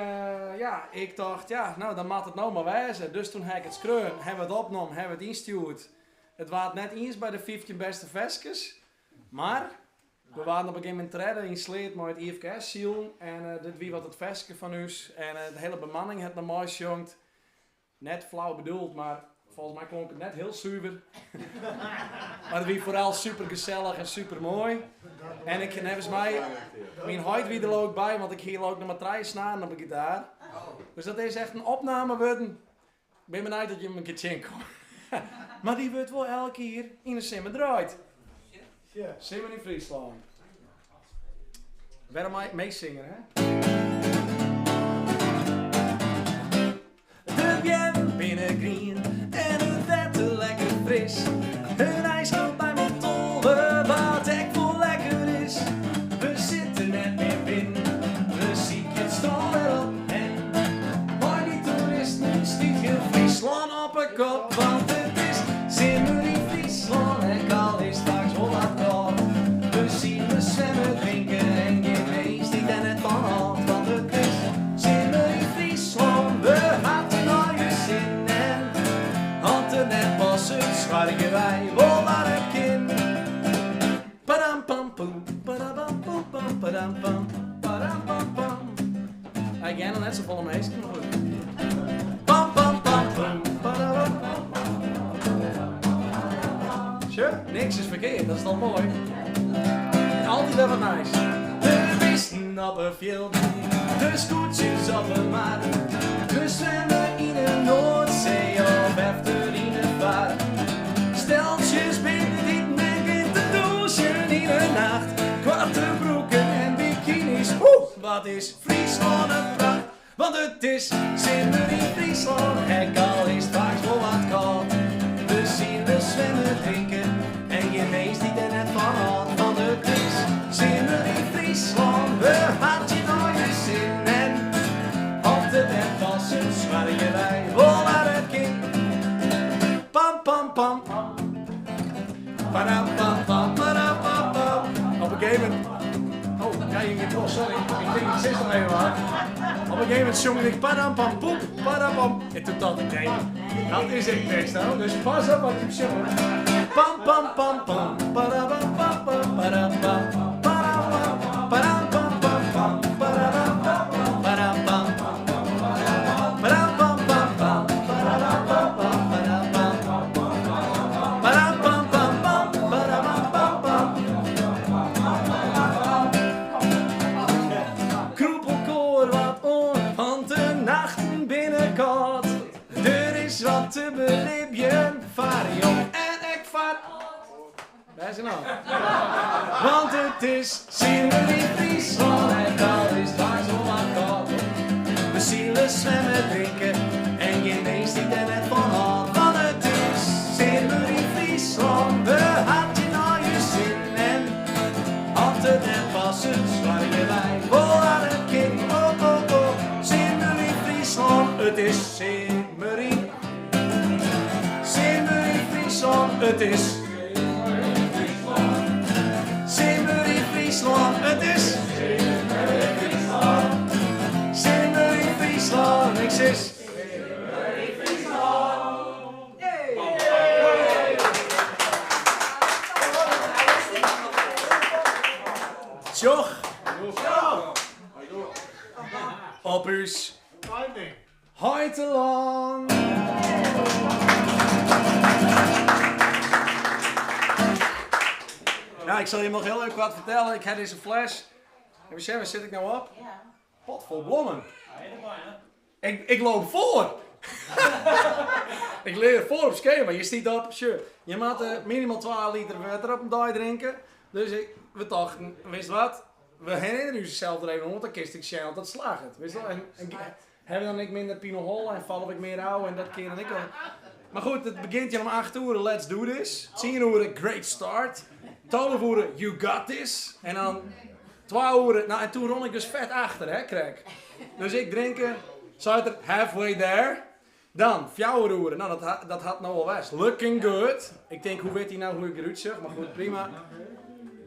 ik dacht, ja, nou dan moet het nou maar wezen. Dus toen heb ik het schreeuwen, hebben we het opgenomen, hebben we het ingestuurd. Het was net eens bij de 15 beste vestjes, maar we waren op een gegeven moment treden in Sleet met het IFKS-ziel en dit wie wat het vestje van ons en de hele bemanning het naar mooi jongt. Net flauw bedoeld, maar volgens mij klonk het net heel zuiver. Maar het was vooral super gezellig en super mooi. En ik nevens mij, mijn huid wie er ook bij, want ik hier ook nog maar 3 snaren op de gitaar. Dus dat is echt een opname worden. Ik ben benieuwd dat je hem een keer zien komt. Maar die wordt wel elke keer in de simmer draait. Simmer in Friesland. Waarom meezingen, hè? De bien binnengrien en het wetter lekker fris. Een ijs komt bij mijn tollen, wat echt wel lekker is. We zitten net meer binnen, we zien het staan erop. En maar die toeristen stiet heel Friesland op een kop, want het is simmer in Friesland. En al is straks wel wat koud. We zien we zwemmen, drinken en je wees die er net van hand. Want het is simmer in Friesland, we hadden al je zin. En hadden net pas het zwargen wij wel naar het kind. Padam pam pam, padam pam pam, padam pam, padam pam pam. Ik ga nog net zo volle meisje, maar goed. Pam pam pam pam, padam pam pam. Sure, niks is verkeerd, dat is dan mooi. Altijd even nice. De wisten op een veld, de scootjes op een maar. We zwemmen in de Noordzee of efter in het vaart. Steltjes binnen die mengen te douchen in de nacht. Kwarte broeken en bikinis, wat is Friesland een pracht. Want het is simmer in Friesland, hek al is straks wel wat koud. We zien we zwemmen, drinken en je meest niet er net van had. Want het is simmer in Friesland, we had je nooit je zin. En op de bed was een zwarge wij vol naar het kind. Pam pam pam, padam pam pam, padam pam pam. Op een gegeven moment, oh ja, je ging wel, sorry, ik denk ik zit nog even aan. Op een gegeven moment zong ik padam pam poep, padam pam. En toen dacht ik, nee, dat is het tekst nou, dus pas op wat je zongt. Pam pam pam pam, padam pam pam pam, padam pam, padam pam, padam pam pam pam, padam pam, padam pam, padam pam pam pam, padam pam pam, padam pam, padam pam pam pam, padam pam pam. Kroepelkoor wat on, want de nachten binnenkort. Er is wat te beleven, vaar jong en ik vaar. Wij zijn al. Want het is simmer in Friesland, en al is straks al wat koud. We zielen zwemmen, drinken en je meest niet er net van had. Want het is simmer in Friesland, we had je nou je zin. En had het net was het zwarge wij vol aan het kind. Oh oh oh, simmer in Friesland, het is simmer in. Simmer in Friesland, het is. Simmer in Friesland, het is. Simmer in Friesland, niks is. Tjoch, op u's Huiteland. Ja, ik zal je nog heel leuk wat vertellen. Ik heb deze fles. Even zien, waar zit ik nou op? Pot vol blommen. Ik loop voor. Ik leer voor op schema. Je stiet op, sure. Je moet minimaal 12 liter water op een dag drinken. Dus we dachten, wist wat? We herinneren onszelf er even om, dan kist ik snel dat slagen. Wist wel? En hebben dan ik minder pinahol en vallen ik meer ouw en dat keer en ik al. Maar goed, het begint je om 8 uur, let's do this. 10 uur, great start. 12 uur, you got this. En dan 12 uur, nou en toen ron ik dus vet achter, hè, Craig. Dus ik drinken, zat er halfway there. Dan, 4 uur, nou dat had nou al was. Looking good. Ik denk, hoe weet hij nou hoe ik eruit zeg, maar goed, prima.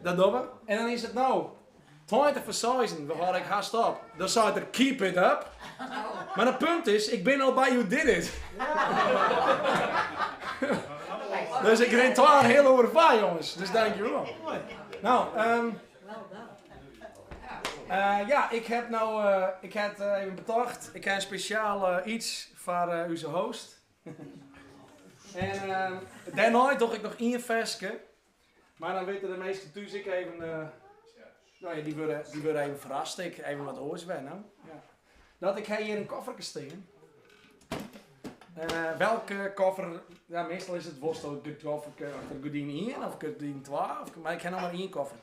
Dat doen we. En dan is het nou 20 voor 6, we gaan ik haast op. Dan zat er keep it up. Maar het punt is, ik ben al bij You Did It. Dus ik ren 12 heel uur bij, jongens. Dus dankjewel. Nou, ja, ik heb nou, ik heb even bedacht. Ik heb een speciaal iets voor onze host. En daarna doe ik nog één versje. Maar dan weten de meesten thuis ik even, nou ja, die worden even verrast. Ik even wat oors ben, nou. Ja. Dat ik hier een koffer staan. Welke koffer, ja, meestal is het worstel de koffer achter Godin 1 of Godin 2, maar ik heb nog maar één koffer.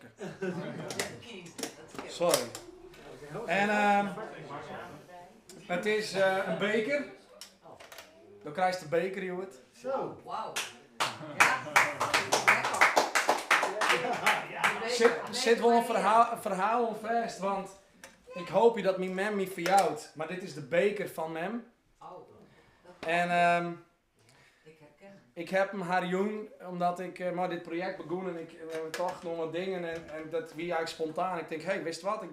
Sorry. En het is een beker. Dan krijg je de beker, joh. Zo. Wauw. Zit wel een verhaal al vast, want ik hoop je dat mijn mem me verjouwt. Maar dit is de beker van mem. En ik heb hem haar jong, omdat ik maar dit project begon en ik dacht nog wat dingen en dat wie eigenlijk spontaan. Ik denk, hey, wist wat?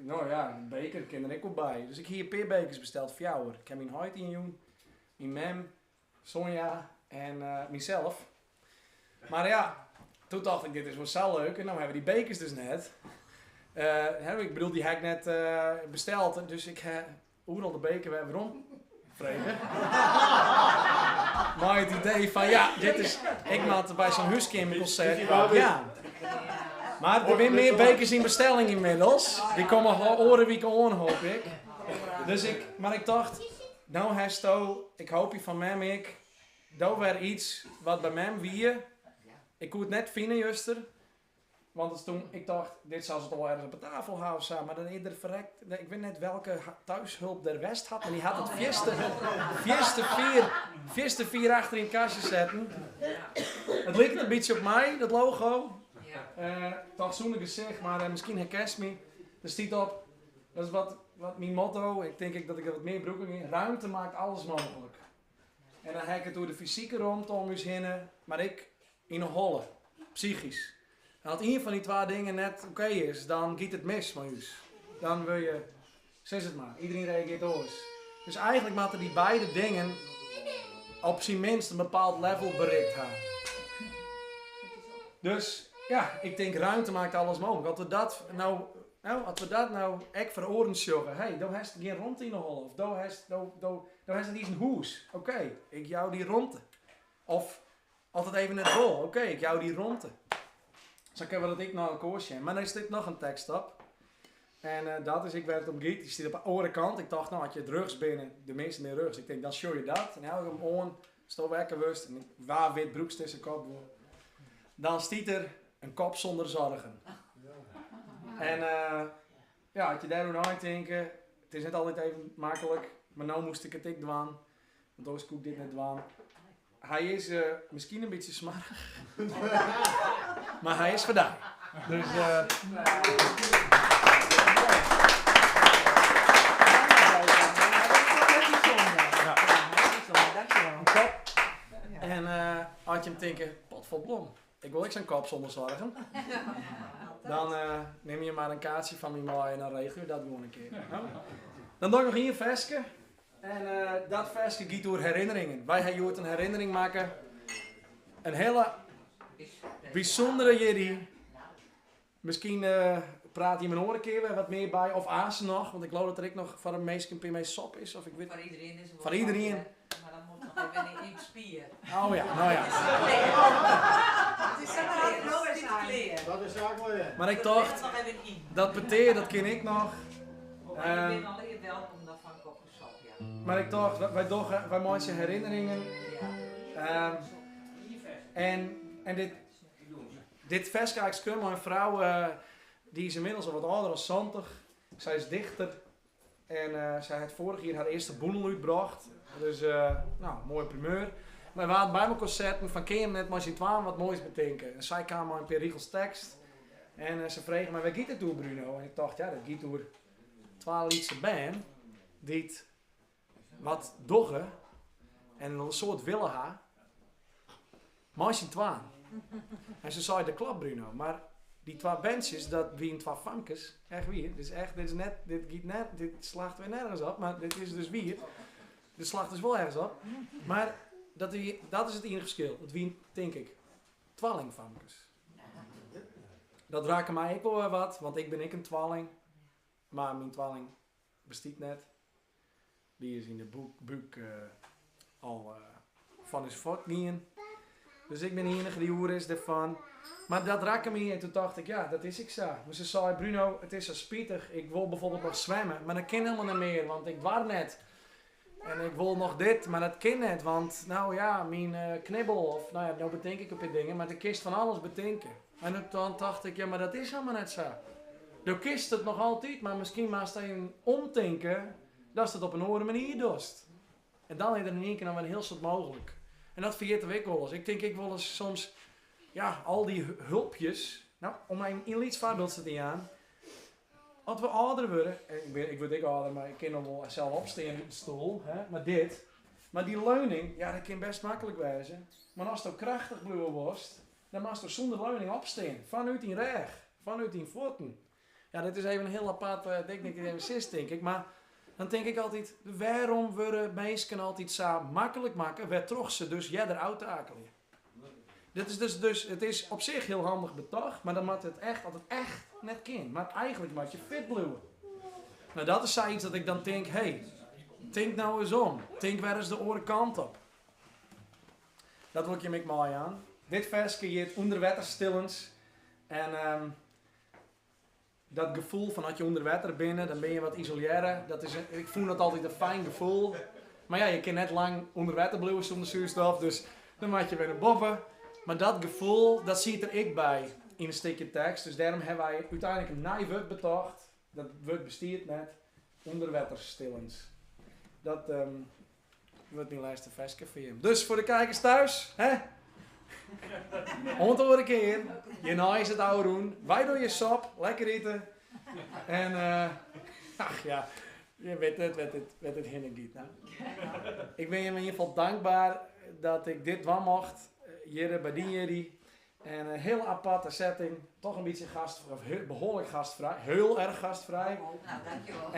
Nou ja, een beker, ken er ik ook bij. Dus ik heb hier een paar bekers besteld voor jou. Ik heb mijn huid in jong, mijn mem, Sonja en mezelf. Maar ja, toen dacht ik, dit is wel zo leuk en nou hebben we die bekers dus net. Ik bedoel, die heb ik net besteld, dus ik heb overal de beker weer rond. Maar het idee van ja, dit is. Ik maakte bij zo'n Huskimmer-concert. Ja. Maar er zijn meer bekers in bestelling inmiddels. Die komen orenwieken on, hoop ik. Dus maar ik dacht, nou Hesto, ik hoop je van mem ik. Dat weer iets wat bij mem wie. Ik kon het net vinden, juster. Want toen ik dacht, dit zou ze toch wel ergens op de tafel houden samen. Maar dan eerder verrekt, ik weet net welke thuishulp der West had. En die had het vierste vier achter in het kastje zetten. Het lijkt een beetje op mij, dat logo. Toch zo'n gezicht, maar misschien herkent me. Er staat op, dat is wat mijn motto. Ik denk dat ik er wat meer broek in. Ruimte maakt alles mogelijk. En dan heb ik het door de fysieke rondom ons heen. Maar ik in een holle, psychisch. En als één van die twee dingen net oké is, dan gaat het mis met ons. Dan wil je, zeg het maar, iedereen reageert anders. Dus eigenlijk moeten die beide dingen op zijn minst een bepaald level bereikt hebben. Dus ja, ik denk ruimte maakt alles mogelijk. Als we dat nou echt voor oren zeggen, hey, daar heeft geen rond in de hol, of daar heeft niet een hoes. Oké, ik jou die ronde. Of altijd even het bol, oké, ik jou die ronde. Zo kunnen we dat ik nou een koersje. Maar dan is dit nog een tekst op. En dat is, ik werd op Giet, die zit op de andere kant. Ik dacht, nou had je het rugs binnen, de meeste meer rugs. Ik denk, dan show je dat. En elke hem on, sto wekker wust. En waar wit broeks tussen kop. Dan stiet er een kop zonder zorgen. En ja, had je daar nou aan denken. Het is niet altijd even makkelijk. Maar nou moest ik het ik doen. Want anders kon ik dit niet doen. Hij is misschien een beetje smarig. Maar hij is vandaan. Dus en had je hem denken, pot vol blom. Ik wil ook zijn kop zonder zorgen. Dan neem je maar een kaartje van mijn mooi en dan regel je dat gewoon een keer. Dan doe ik nog hier een versje. En dat versje gaat door herinneringen. Wij gaan een herinnering maken. Een hele bijzondere jiri. Misschien praat je mijn oren een keer weer wat meer bij. Of Aas nog. Want ik geloof dat er ik nog van een meisje mee sop is. Of ik weet... Voor iedereen is het Voor iedereen. Maar dan moet nog even in spier. Oh ja, nou ja. Het is maar kleren. Dat is ook wel, ja. Maar ik dacht, nog even in. dat beteer, dat ken ik nog. Maar ik ben alleen welkom, dan van kopjesop, ja. Maar ik dacht, wij maken herinneringen. Ja. En dit, dit vestkijks kunnen maar een vrouw, die is inmiddels al wat ouder dan 70. Zij is dichter. En zij had vorig jaar haar eerste boendel uitgebracht. Dus, mooie primeur. Maar we hadden bij mijn concerten van, ken je hem net maar in wat moois bedenken? En zij kwam maar een paar regels tekst. En ze vregen me, waar gaat het door, Bruno? En ik dacht, ja, dat gaat door 12 liedse band. Die wat doggen. En een soort willen ha. Maar in twaan. En ze zei, de klap, Bruno. Maar die 2 bandjes, dat wie 2 funkers. Echt weer. Dit slaagt weer nergens op. Maar dit is dus weer. Dit slaagt dus wel ergens op. Maar dat is het enige verschil. Het wie, denk ik, 12 funkers. Dat raken mij ook wel wat. Want ik ben een tweeling. Maar mijn tweeling bestaat net. Die is in de buik al van is voortgaan. Dus ik ben de enige die hoer is ervan. Maar dat raakte me en toen dacht ik, ja, dat is ik zo. Maar ze zei, Bruno, het is zo spietig. Ik wil bijvoorbeeld nog zwemmen, maar dat kan helemaal niet meer, want ik was net. En ik wil nog dit, maar dat kan niet, want nou ja, mijn knibbel, of nou ja, nou bedenk ik op je dingen, maar de kist van alles bedenken. En toen dacht ik, ja, maar dat is helemaal net zo. De kist het nog altijd, maar misschien maar je omdenken, dat het op een andere manier doet. En dan is er in één keer nog wel een heel soort mogelijk. En dat vergeet ik wel eens. Ik denk ik wel eens soms, ja, al die hulpjes. Nou, om mijn voorbeeld te aan. Als we ouder worden, ik word ouder, maar ik kan nog wel zelf opstaan in de stoel, hè, maar dit. Maar die leuning, ja, dat kan best makkelijk wezen. Maar als het ook krachtig blijven wordt, dan mag je zonder leuning opstaan. Vanuit die reg, vanuit die voeten. Ja, dit is even een heel apart denk ik, maar dan denk ik altijd, waarom worden mensen altijd zo makkelijk maken, waar toch ze dus jij eruit takelen. Dit is dus, het is op zich heel handig betocht, maar dan moet het echt, altijd echt net kind. Maar eigenlijk moet je fit blijven. Nou, dat is zoiets dat ik dan denk, hey, denk nou eens om. Denk waar is de andere kant op. Dat wil ik je met mooi aan. Dit versje heet Onderwetterstillens. En dat gevoel van als je onder water binnen, dan ben je wat isoleren. Ik voel dat altijd een fijn gevoel. Maar ja, je kan net lang onder water blijven zonder zuurstof, dus dan moet je weer naar boven. Maar dat gevoel, dat ziet er ik bij in een stukje tekst. Dus daarom hebben wij uiteindelijk een nieuw woord betocht. Dat woord bestaat net. Onderwetterstillens. Dat wordt mijn laatste versje voor je. Dus voor de kijkers thuis, hè? Om het een keer. Je naai is het oude doen. Wij doen je sap. Lekker eten. En ach ja, je weet het hinnen giet. Nou. Ik ben je in ieder geval dankbaar dat ik dit wel mocht. Hier bij die. En een heel aparte setting. Toch een beetje behoorlijk gastvrij. Heel erg gastvrij. Nou, dankjewel.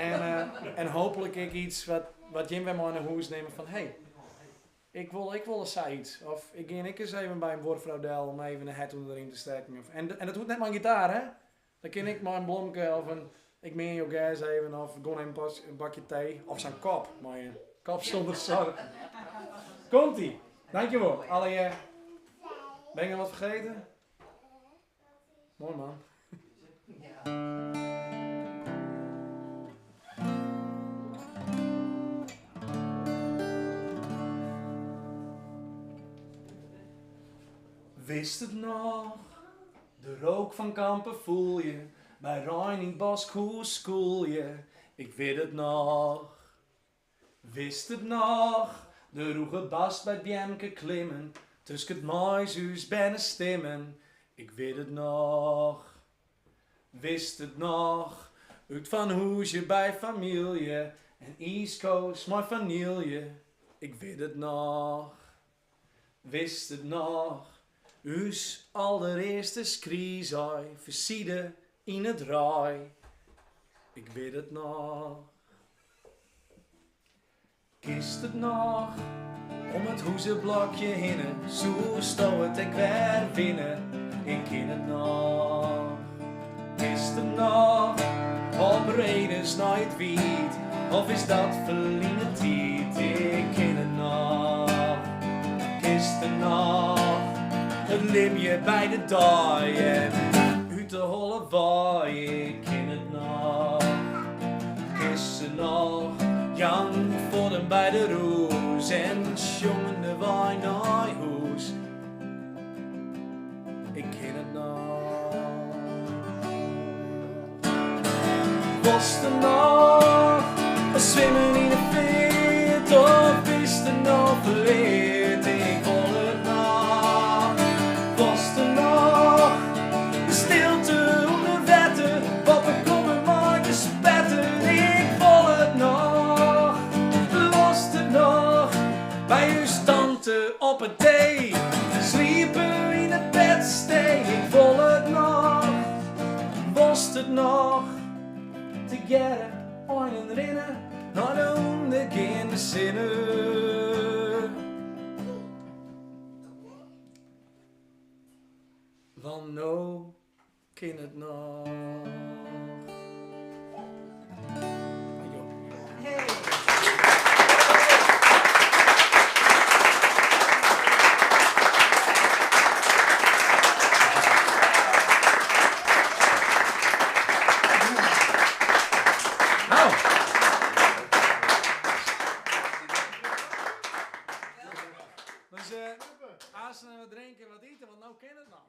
En hopelijk ik iets wat Jim weer maar naar huis nemen van hey. Ik wil eens iets. Of ik ga eens even bij een woordvrouwdel om even een het onderin te steken. En dat hoeft net maar een gitaar, hè? Dan kan ik maar een blomke of ik meen je gas even of gewoon een bakje thee. Of zo'n kop. Maar een kop zonder zorg. Komt-ie. Dankjewel. Ben je nog wat vergeten? Mooi man. Wist het nog? De rook van kampen voel je. Bij Reining Boskoes school je. Ik weet het nog. Wist het nog? De roege bas bij Bjemke klimmen. Tussen het maishuis bijna stemmen. Ik weet het nog. Wist het nog? Uit van hoesje bij familie. En East Coast mijn vanille. Ik weet het nog. Wist het nog? Us allereerste skriezai, versiede in het raai. Ik weet het nog. Kist het nog, om het hoezenblokje hinnen, zo stou het ik weer winnen. Ik ken het nog. Kist het nog, op reden nooit wiet, of is dat verliezen tijd? Ik ken het nog. Kist het nog. Het limje bij de daai en uit de holle waai, ik ken het nog. Kissen nog, Jan Vodden bij de roes en jongen de wijn naar huis. Ik ken ken het nog. Was er nog zwemmen in de veert of is er nog verleerd? Ik wil het nog. Was er nog de stilte onder wetten, wat er komen mooie spetten? Ik wil het nog. Was er nog bij uw tante op het thee? Sliepen in het bed steeg, ik wil het nog. Was het nog together en rennen naar de ondergaande zinnen? Want nou ken het nog. Nou. Dus als we drinken wat eten, want nou ken het nog.